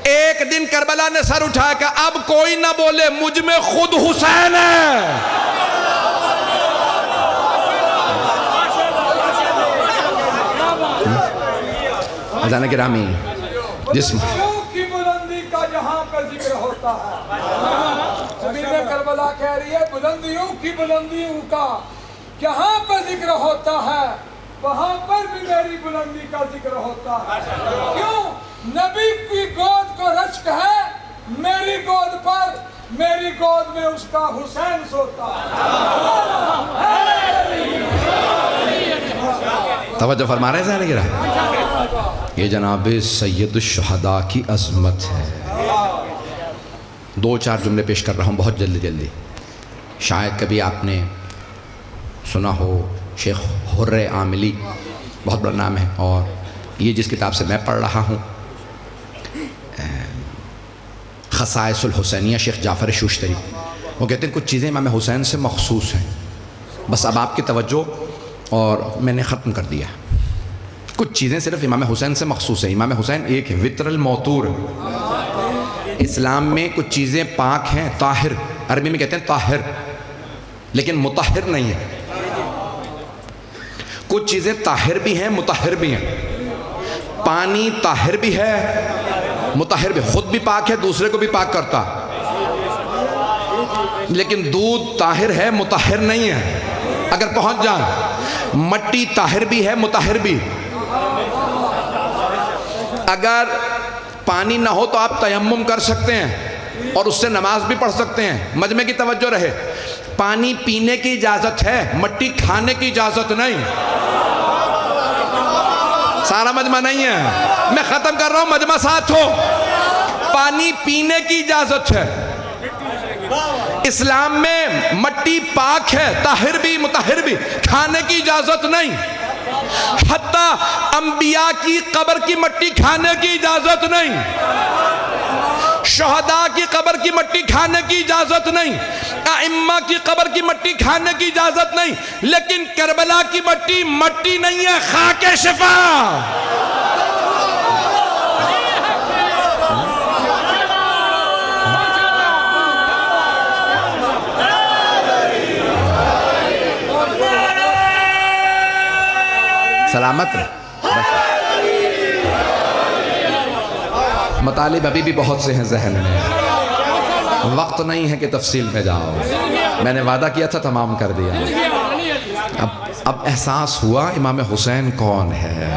S2: ایک دن کربلا نے سر اٹھایا کہ اب کوئی نہ بولے, مجھ میں خود حسین ہے. اذان گرامی, جسم
S3: کی بلندی کا جہاں پر ذکر ہوتا ہے, زمین کربلا کہہ رہی ہے بلندیوں کی بلندیوں کا جہاں پر ذکر ہوتا ہے, وہاں پر بھی میری بلندی کا ذکر ہوتا ہے. کیوں؟ نبی کی گود کو رشک ہے میری گود پر, میری گود میں اس کا حسین سوتا ہے.
S2: توجہ فرما رہے ہیں ذہن گرا. یہ جناب سید الشہداء کی عظمت ہے. 2-4 جملے پیش کر رہا ہوں بہت جلدی. شاید کبھی آپ نے سنا ہو, شیخ حر عاملی بہت بڑا نام ہے, اور یہ جس کتاب سے میں پڑھ رہا ہوں خصائص الحسینیہ, شیخ جعفر شوشتری, وہ کہتے ہیں کچھ چیزیں امام حسین سے مخصوص ہیں. بس اب آپ کی توجہ, اور میں نے ختم کر دیا. کچھ چیزیں صرف امام حسین سے مخصوص ہیں. امام حسین ایک ہے, وطر الموتور. اسلام میں کچھ چیزیں پاک ہیں, طاہر, عربی میں کہتے ہیں طاہر, لیکن مطہر نہیں ہے. کچھ چیزیں طاہر بھی ہیں, مطہر بھی ہیں. پانی طاہر بھی ہے, مطہر بھی, خود بھی پاک ہے, دوسرے کو بھی پاک کرتا. لیکن دودھ طاہر ہے, مطہر نہیں ہے. اگر پہنچ جائیں, مٹی طاہر بھی ہے, مطہر بھی. اگر پانی نہ ہو تو آپ تیمم کر سکتے ہیں اور اس سے نماز بھی پڑھ سکتے ہیں. مجمع کی توجہ رہے, پانی پینے کی اجازت ہے, مٹی کھانے کی اجازت نہیں. سارا مجمع نہیں ہے, میں ختم کر رہا ہوں, مجمع ساتھ ہو. پانی پینے کی اجازت ہے. اسلام میں مٹی پاک ہے, طاہر بھی مطہر بھی, کھانے کی اجازت نہیں. حتیٰ انبیاء کی قبر کی مٹی کھانے کی اجازت نہیں. شہداء کی قبر کی مٹی کھانے کی اجازت نہیں. ائمہ کی قبر کی مٹی کھانے کی اجازت نہیں. لیکن کربلا کی مٹی مٹی نہیں ہے, خاک شفا. سلامت رہے. مطالب ابھی بھی بہت سے ہیں ذہن میں, وقت نہیں ہے کہ تفصیل میں جاؤ. میں نے وعدہ کیا تھا, تمام کر دیا. اب احساس ہوا امام حسین کون ہے.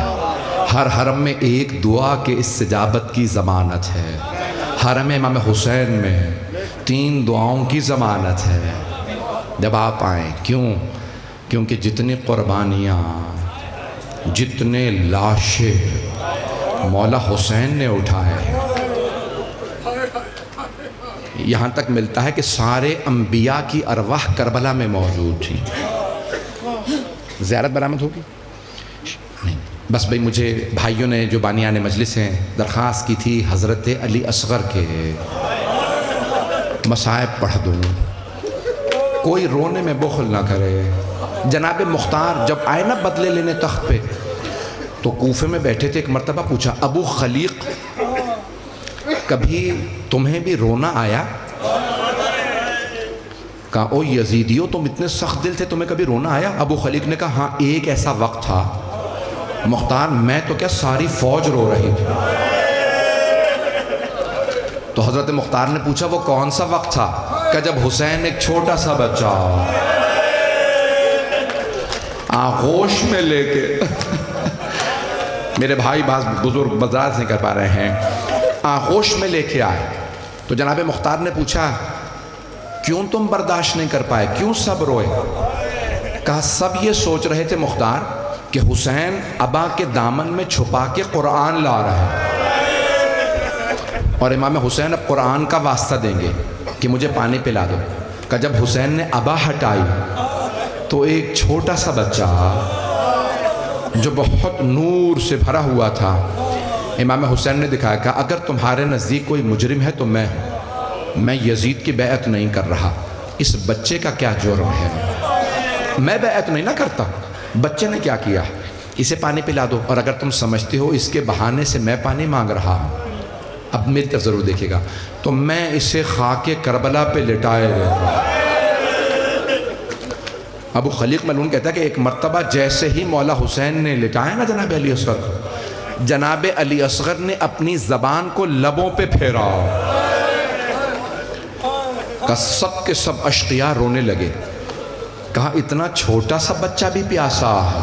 S2: ہر حرم میں ایک دعا کے استجابت کی ضمانت ہے. حرم امام حسین میں 3 دعاؤں کی ضمانت ہے جب آپ آئیں. کیوں؟ کیونکہ جتنی قربانیاں, جتنے لاشیں مولا حسین نے اٹھائے, یہاں تک ملتا ہے کہ سارے انبیاء کی ارواح کربلا میں موجود تھیں. زیارت برآمد ہوگی نہیں. بس بھئی مجھے بھائیوں نے جو بانیان مجلس ہیں درخواست کی تھی حضرت علی اصغر کے مصائب پڑھ دوں. کوئی رونے میں بخل نہ کرے. جناب مختار جب آئے نا بدلے لینے تخت پہ, تو کوفے میں بیٹھے تھے. ایک مرتبہ پوچھا, ابو خلیق کبھی تمہیں بھی رونا آیا؟ کہا او یزیدیو تم اتنے سخت دل تھے, تمہیں کبھی رونا آیا؟ ابو خلیق نے کہا ہاں ایک ایسا وقت تھا مختار, میں تو کیا ساری فوج رو رہی تھی. تو حضرت مختار نے پوچھا وہ کون سا وقت تھا؟ کہ جب حسین ایک چھوٹا سا بچہ آغوش میں لے کے میرے بھائی بعض بزرگ برداشت نہیں کر پا رہے ہیں, آغوش میں لے کے آئے. تو جناب مختار نے پوچھا کیوں تم برداشت نہیں کر پائے, کیوں سب روئے؟ کہا سب یہ سوچ رہے تھے مختار کہ حسین ابا کے دامن میں چھپا کے قرآن لا رہا ہے, اور امام حسین اب قرآن کا واسطہ دیں گے کہ مجھے پانی پلا دو. کہ جب حسین نے ابا ہٹائی تو ایک چھوٹا سا بچہ جو بہت نور سے بھرا ہوا تھا، امام حسین نے دکھایا کہ اگر تمہارے نزدیک کوئی مجرم ہے تو میں ہوں، میں یزید کی بیعت نہیں کر رہا، اس بچے کا کیا جرم ہے، میں بیعت نہیں نہ کرتا، بچے نے کیا کیا، اسے پانی پلا دو، اور اگر تم سمجھتے ہو اس کے بہانے سے میں پانی مانگ رہا ہوں، اب میری طرف ضرور دیکھے گا، تو میں اسے خاک کربلا پہ لٹائے دیتا۔ ابو خلیق ملعون کہتا ہے کہ ایک مرتبہ جیسے ہی مولا حسین نے لٹایا نا جناب علی اصغر کو، جناب علی اصغر نے اپنی زبان کو لبوں پہ پھیرا، کہ سب کے سب اشقیاء رونے لگے، کہا اتنا چھوٹا سا بچہ بھی پیاسا ہے،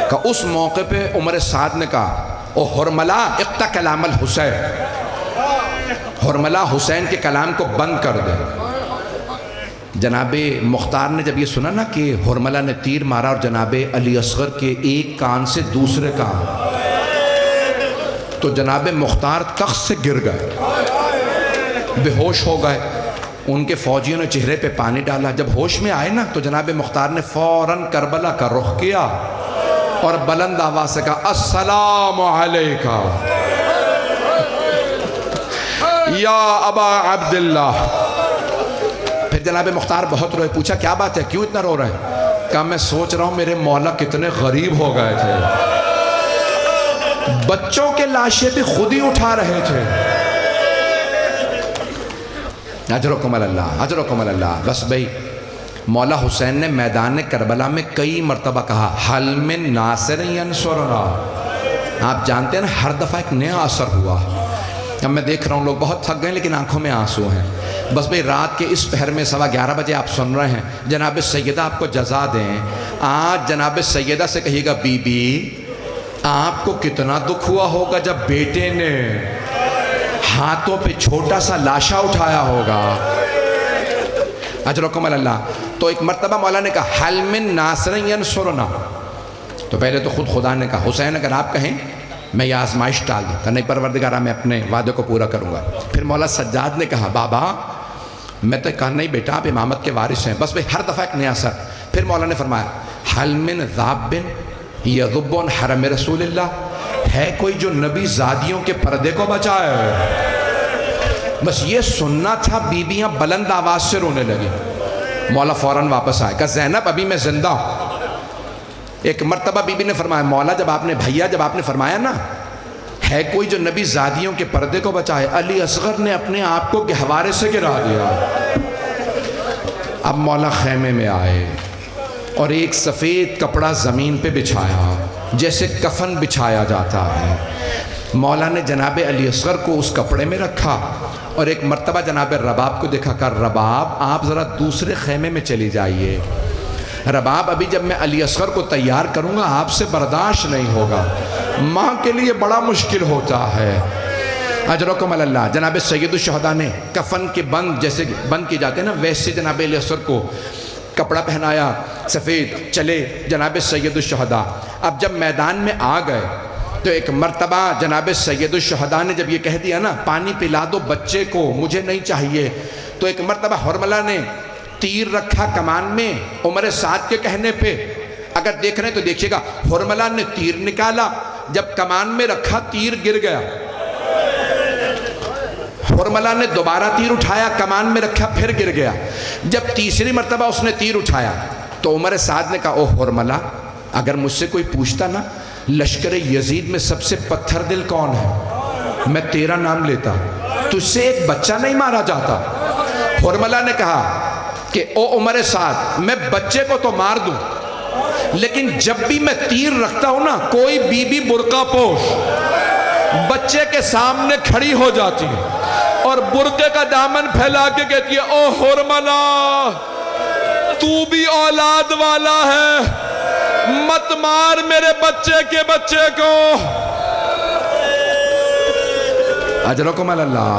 S2: کہ اس موقع پہ عمر سعد نے کہا او حرملہ اقطع کلام الحسین، حرملہ حسین کے کلام کو بند کر دے۔ جناب مختار نے جب یہ سنا نا کہ حرملہ نے تیر مارا اور جناب علی اصغر کے ایک کان سے دوسرے کان، تو جناب مختار تخت سے گر گئے، بے ہوش ہو گئے، ان کے فوجیوں نے چہرے پہ پانی ڈالا، جب ہوش میں آئے نا تو جناب مختار نے فوراً کربلا کا رخ کیا اور بلند آواز سے کہا السلام علیکہ یا ابا عبداللہ۔ پھر جناب مختار بہت روئے، پوچھا کیا بات ہے، کیوں اتنا رو رہے ہیں؟ کہا میں سوچ رہا ہوں میرے مولا کتنے غریب ہو گئے تھے، بچوں کے لاشیں بھی خود ہی اٹھا رہے تھے۔ اجرکم اللہ، اجرکم اللہ۔ بس بھئی مولا حسین نے میدان کربلا میں کئی مرتبہ کہا حل من ناصر ینصرنا، آپ جانتے ہیں نا ہر دفعہ ایک نیا اثر ہوا۔ اب میں دیکھ رہا ہوں لوگ بہت تھک گئے لیکن آنکھوں میں آنسو ہیں، بس بھئی رات کے اس پہر میں 11:15 بجے آپ سن رہے ہیں، جناب سیدہ آپ کو جزا دیں، آج جناب سیدہ سے کہیے گا بی بی آپ کو کتنا دکھ ہوا ہوگا جب بیٹے نے ہاتھوں پہ چھوٹا سا لاشا اٹھایا ہوگا۔ اجرکم اللہ۔ تو ایک مرتبہ مولا نے کہا حل من ناصر ینصرنا، تو پہلے تو خود خدا نے کہا حسین اگر آپ کہیں میں یہ آزمائش ٹال دوں، کہ نہیں پروردگارہ میں اپنے وعدے کو پورا کروں گا۔ پھر مولا سجاد نے کہا بابا میں تو کہا نہیں بیٹا آپ امامت کے وارث ہیں، بس بھئی ہر دفعہ ایک نیا سر۔ پھر مولا نے فرمایا حل من ذاب یذب عن حرم رسول اللہ، ہے کوئی جو نبی زادیوں کے پردے کو بچائے؟ بس یہ سننا تھا، بیویاں بلند آواز سے رونے لگی۔ مولا فوراً واپس آئے، کہا زینب ابھی میں زندہ ہوں۔ ایک مرتبہ بی بی نے فرمایا مولا جب آپ نے فرمایا نا ہے کوئی جو نبی زادیوں کے پردے کو بچائے، علی اصغر نے اپنے آپ کو گہوارے سے گرا دیا۔ اب مولا خیمے میں آئے اور ایک سفید کپڑا زمین پہ بچھایا جیسے کفن بچھایا جاتا ہے، مولا نے جناب علی اصغر کو اس کپڑے میں رکھا اور ایک مرتبہ جناب رباب کو دیکھا، کہا رباب آپ ذرا دوسرے خیمے میں چلی جائیے، رباب ابھی جب میں علی اصغر کو تیار کروں گا آپ سے برداشت نہیں ہوگا، ماں کے لیے بڑا مشکل ہوتا ہے۔ اجرکم اللہ۔ جناب سید الشہداء نے کفن کے بند جیسے بند کی جاتے ہیں نا ویسے جناب علی اصغر کو کپڑا پہنایا سفید، چلے جناب سید الشہداء۔ اب جب میدان میں آ گئے تو ایک مرتبہ جناب سید الشہداء نے جب یہ کہہ دیا نا پانی پلا دو بچے کو مجھے نہیں چاہیے، تو ایک مرتبہ حرملہ نے تیر رکھا کمان میں عمر سعد کے کہنے پہ، اگر دیکھ رہے ہیں تو دیکھیے گا حرملہ نے تیر نکالا، جب کمان میں رکھا تیر گر گیا، حرملہ نے دوبارہ تیر اٹھایا کمان میں رکھا پھر گر گیا، جب تیسری مرتبہ اس نے تیر اٹھایا تو عمر سعد نے کہا او حرملہ اگر مجھ سے کوئی پوچھتا نا لشکر یزید میں سب سے پتھر دل کون ہے میں تیرا نام لیتا، تجھ سے ایک بچہ نہیں مارا جاتا۔ حرملہ نے کہا کہ او عمر سعد میں بچے کو تو مار دوں لیکن جب بھی میں تیر رکھتا ہوں نا کوئی بی بی برقع پوش بچے کے سامنے کھڑی ہو جاتی ہے اور برقعے کا دامن پھیلا کے کہتی ہے او حرملہ تو بھی اولاد والا ہے مت مار میرے بچے کے بچے کو۔ اجرکم اللہ،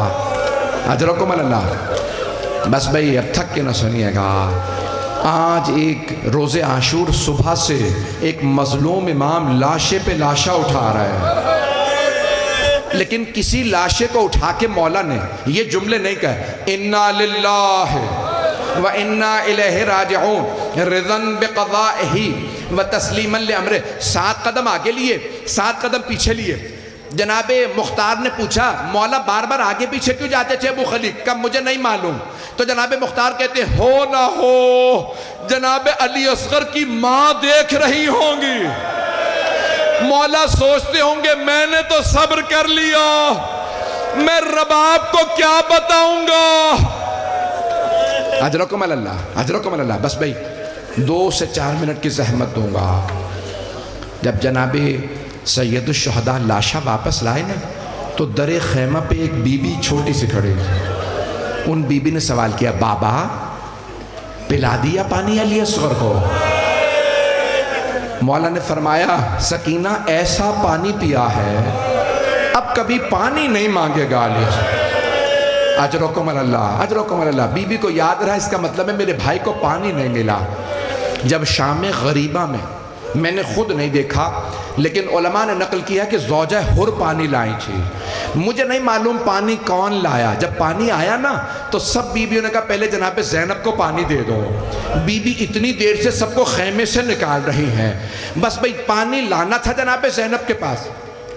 S2: اجرکم اللہ۔ بس بھئی اب تھک کے نہ سنیے گا، آج ایک روز عاشور صبح سے ایک مظلوم امام لاشے پہ لاشا اٹھا رہا ہے، لیکن کسی لاشے کو اٹھا کے مولا نے یہ جملے نہیں کہے اِنَّا لِلَّهِ وَإِنَّا إِلَيْهِ رَاجِعُونَ رِضًا بِقَضَائِهِ وَتَسْلِيمًا لِأَمْرِهِ. 7 قدم آگے لیے 7 قدم پیچھے لیے. جناب مختار نے پوچھا مولا بار بار آگے پیچھے کیوں جاتے تھے ابو خلیق؟ کب مجھے نہیں معلوم. تو جناب مختار کہتے ہو نہ ہو جناب علی اصغر کی ماں دیکھ رہی ہوں گی. مولا سوچتے ہوں گے میں نے تو صبر کر لیا، میں رباب کو کیا بتاؤں گا. اجرکم اللہ، اجرکم اللہ. بس بھائی 2 سے 4 منٹ کی زحمت دوں گا. جب جناب سید الشہداء لاشا واپس لائے نا تو در خیمہ پہ ایک بی بی چھوٹی سی کھڑی. ان بی بی نے سوال کیا بابا پلا دیا پانی علی اصغر کو؟ مولا نے فرمایا سکینہ ایسا پانی پیا ہے اب کبھی پانی نہیں مانگے گا علی اصغر. اجرکم اللہ، اجرکم اللہ. بی بی کو یاد رہا اس کا مطلب ہے میرے بھائی کو پانی نہیں ملا. جب شام غریبہ میں نے خود نہیں دیکھا لیکن علماء نے نقل کیا کہ زوجہ حر پانی لائی تھی. مجھے نہیں معلوم پانی کون لایا. جب پانی آیا نا تو سب بیویوں نے کہا پہلے جناب زینب کو پانی دے دو. بی بی اتنی دیر سے سب کو خیمے سے نکال رہی ہیں. بس بھئی پانی لانا تھا جناب زینب کے پاس.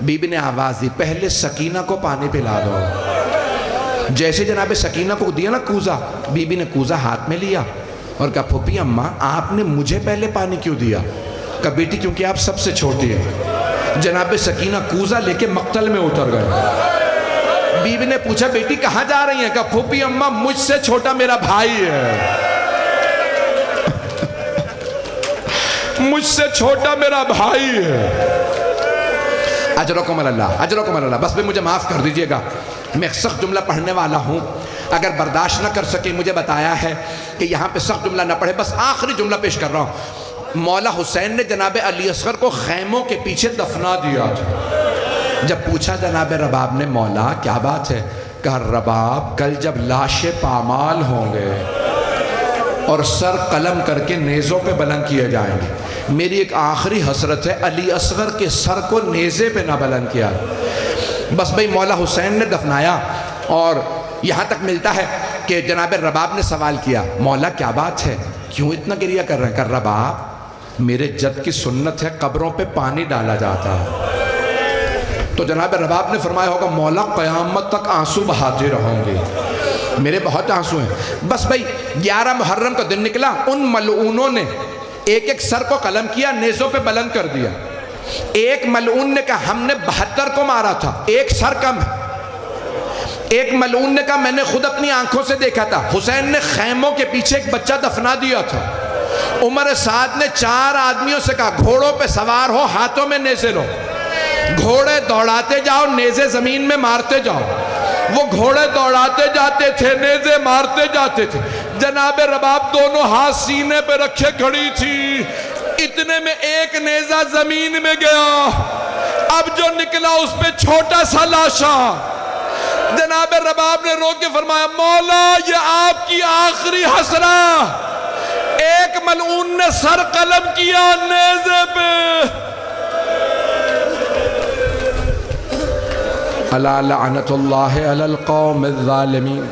S2: بی بی نے آواز دی پہلے سکینہ کو پانی پلا دو. جیسے جناب سکینہ کو دیا نا کوزہ، بی بی نے کوزہ ہاتھ میں لیا اور کہا پھوپھی اماں آپ نے مجھے پہلے پانی کیوں دیا؟ کہا بیٹی کیونکہ آپ سب سے چھوٹی ہیں. جناب سکینہ کوزہ لے کے مقتل میں اتر گئے. بی بی نے پوچھا بیٹی کہاں جا رہی ہیں؟ کہا پھوپھی اماں مجھ سے چھوٹا میرا بھائی ہے، مجھ سے چھوٹا میرا بھائی ہے. اجرکم اللہ، اجرکم اللہ. بس بھی مجھے معاف کر دیجئے گا میں سخت جملہ پڑھنے والا ہوں. اگر برداشت نہ کر سکے مجھے بتایا ہے کہ یہاں پہ سخت جملہ نہ پڑھے. بس آخری جملہ پیش کر رہا ہوں. مولا حسین نے جناب علی اصغر کو خیموں کے پیچھے دفنا دیا تھا. جب پوچھا جناب رباب نے مولا کیا بات ہے؟ کہا رباب کل جب لاشیں پامال ہوں گے اور سر قلم کر کے نیزوں پہ بلند کیے جائیں گے، میری ایک آخری حسرت ہے علی اصغر کے سر کو نیزے پہ نہ بلند کیا. بس بھئی مولا حسین نے دفنایا اور یہاں تک ملتا ہے کہ جناب رباب نے سوال کیا مولا کیا بات ہے کیوں اتنا گریہ کر رہے ہیں؟ کہ رباب میرے جد کی سنت ہے قبروں پہ پانی ڈالا جاتا ہے. تو جناب رباب نے فرمایا ہوگا مولا قیامت تک آنسو بہاتے رہوں گے، میرے بہت آنسو ہیں. بس بھئی 11 محرم کا دن نکلا. ان ملعونوں نے ایک ایک سر کو قلم کیا، نیزوں پہ بلند کر دیا. ایک ملعون نے کہا ہم نے 72 کو مارا تھا، ایک سر کم ہے. ایک ملعون نے کہا میں نے خود اپنی آنکھوں سے دیکھا تھا حسین نے خیموں کے پیچھے ایک بچہ دفنا دیا تھا. عمر سعد نے 4 آدمیوں سے کہا گھوڑوں پہ سوار ہو، ہاتھوں میں نیزے لو، گھوڑے دوڑاتے جاؤ، نیزے زمین میں مارتے جاؤ. وہ گھوڑے دوڑاتے جاتے تھے، نیزے مارتے جاتے تھے. جناب رباب دونوں ہاتھ سینے پہ رکھے کھڑی تھی. اتنے میں ایک نیزہ زمین میں گیا، اب جو نکلا اس پہ چھوٹا سا لاشا. جناب رباب نے رو کے فرمایا مولا یہ آپ کی آخری حسرہ. ایک ملعون نے سر قلم کیا نیزے پہ. الا لعنت اللہ علی القوم الظالمین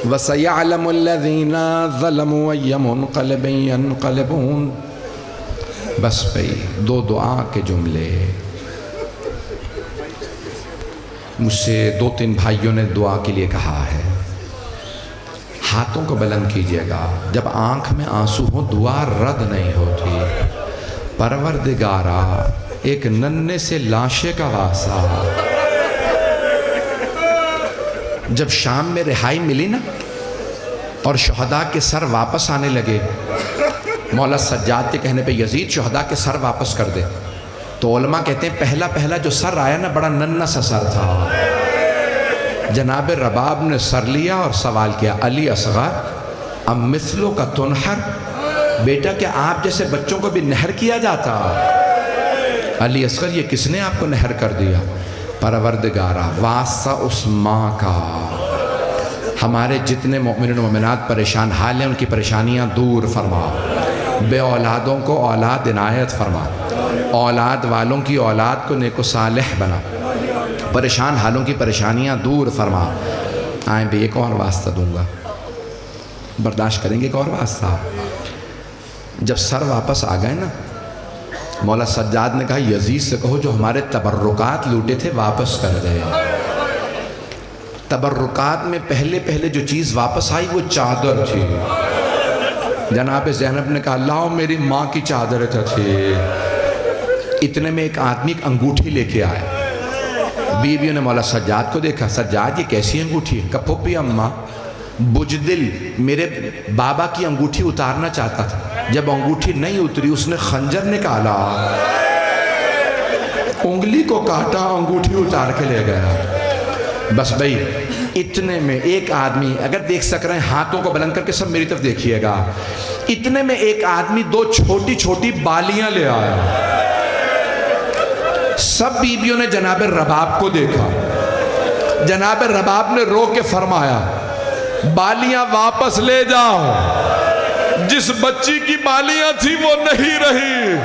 S2: وَسَيَعْلَمُ الَّذِينَ ظَلَمُوا أَيَّ مُنْقَلِبٍ يَنْقَلِبُونَ. بس بھئی 2 دعا کے جملے. مجھ سے 2-3 بھائیوں نے دعا کے لیے کہا ہے. ہاتھوں کو بلند کیجئے گا. جب آنکھ میں آنسو ہو دعا رد نہیں ہوتی. پروردگارا ایک ننھے سے لاشے کا واسطہ. جب شام میں رہائی ملی نا اور شہداء کے سر واپس آنے لگے، مولا سجاد کے کہنے پہ یزید شہداء کے سر واپس کر دے، تو علماء کہتے ہیں پہلا جو سر آیا نا بڑا ننھا سا سر تھا. جناب رباب نے سر لیا اور سوال کیا علی اصغر ام مثلو کا تنحر، بیٹا کیا آپ جیسے بچوں کو بھی نہر کیا جاتا؟ علی اصغر یہ کس نے آپ کو نہر کر دیا؟ پروردگارہ واسطہ اس ماں کا، ہمارے جتنے مومنین و مومنات پریشان حال ہیں ان کی پریشانیاں دور فرما، بے اولادوں کو اولاد عنایت فرما، اولاد والوں کی اولاد کو نیک و صالح بنا، پریشان حالوں کی پریشانیاں دور فرما. آئیں بھی ایک اور واسطہ دوں گا، برداشت کریں گے ایک اور واسطہ؟ جب سر واپس آ گئے نا، مولا سجاد نے کہا یزید سے کہو جو ہمارے تبرکات لوٹے تھے واپس کر دے۔ تبرکات میں پہلے جو چیز واپس آئی وہ چادر تھی۔ جناب زینب نے کہا لاؤ میری ماں کی چادر تھی۔ اتنے میں ایک آدمی ایک انگوٹھی لے کے آئے، بیویوں نے مولا سجاد کو دیکھا، سجاد یہ کیسی انگوٹھی ہے؟ کہا پھوپھی اماں بجدل میرے بابا کی انگوٹھی اتارنا چاہتا تھا، جب انگوٹھی نہیں اتری اس نے خنجر نکالا، انگلی کو کاٹا، انگوٹھی اتار کے لے گیا۔ بس بھئی اتنے میں ایک آدمی، اگر دیکھ سک رہے ہیں ہاتھوں کو بلند کر کے سب میری طرف دیکھیے گا، اتنے میں ایک آدمی دو چھوٹی چھوٹی بالیاں لے آیا۔ سب بیویوں نے جناب رباب کو دیکھا، جناب رباب نے رو کے فرمایا بالیاں واپس لے جاؤ، جس بچی کی بالیاں تھی وہ نہیں رہی۔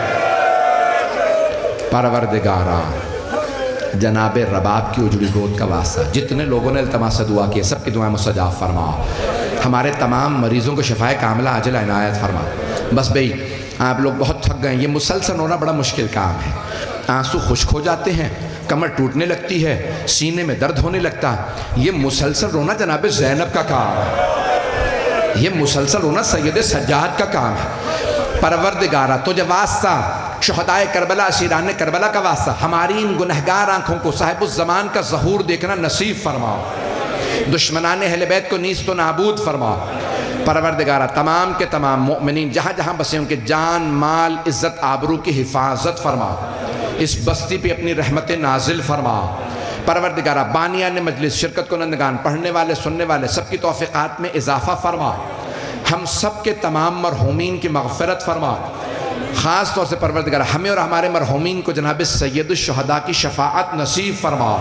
S2: پروردگارا جناب رباب کی اجڑی گود کا واسطہ، جتنے لوگوں نے التماس سے دعا کی سب کی دعائیں مستجاب فرما، ہمارے تمام مریضوں کو شفائے کاملہ عاجلہ عنایت فرما۔ بس بھئی آپ لوگ بہت تھک گئے، یہ مسلسل رونا بڑا مشکل کام ہے، آنسو خشک ہو جاتے ہیں، کمر ٹوٹنے لگتی ہے، سینے میں درد ہونے لگتا ہے۔ یہ مسلسل رونا جناب زینب کا کام ہے، یہ مسلسل رونا سید سجاد کا کام ہے۔ پروردگارہ تجھے واسطہ شہدائے کربلا، اسیران کربلا کا واسطہ، ہماری ان گنہگار آنکھوں کو صاحب الزمان کا ظہور دیکھنا نصیب فرما، دشمنان اہل بیت کو نیست و نابود فرما۔ پروردگارہ تمام کے تمام مؤمنین جہاں جہاں بسے ان کے جان مال عزت آبرو کی حفاظت فرما، اس بستی پہ اپنی رحمت نازل فرما۔ پروردگارہ بانیان مجلس، شرکت کنندگان، پڑھنے والے سننے والے سب کی توفیقات میں اضافہ فرما، ہم سب کے تمام مرحومین کی مغفرت فرما۔ خاص طور سے پروردگارہ ہمیں اور ہمارے مرحومین کو جناب سید الشہداء کی شفاعت نصیب فرما۔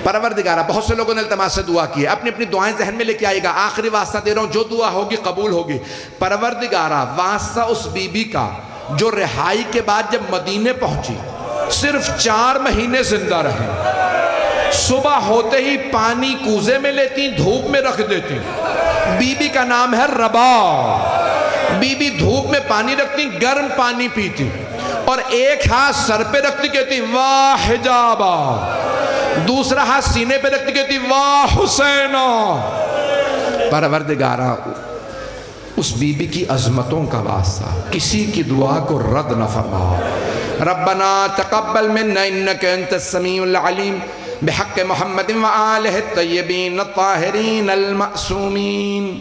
S2: پروردگارہ بہت سے لوگوں نے التماس سے دعا کی ہے، اپنی اپنی دعائیں ذہن میں لے کے آئے گا، آخری واسطہ دے رہا ہوں، جو دعا ہوگی قبول ہوگی۔ پروردگارہ واسطہ اس بی بی کا جو رہائی کے بعد جب مدینے پہنچی صرف 4 مہینے زندہ رہے، صبح ہوتے ہی پانی کوزے میں لیتی، دھوپ میں رکھ دیتی، بی بی کا نام ہے ربا۔ بی بی دھوپ میں پانی رکھتی، گرم پانی پیتی، اور ایک ہاتھ سر پہ رکھتی کہتی واہ حجابا، دوسرا ہاتھ سینے پہ رکھتی کہتی واہ حسینہ۔ پروردگارہ اس بی بی کی عظمتوں کا واسطہ کسی کی دعا کو رد نہ فرما۔ ربنا تقبل منا انک انت السمیع العلیم بحق محمد و آلہ الطیبین الطاہرین المعصومین۔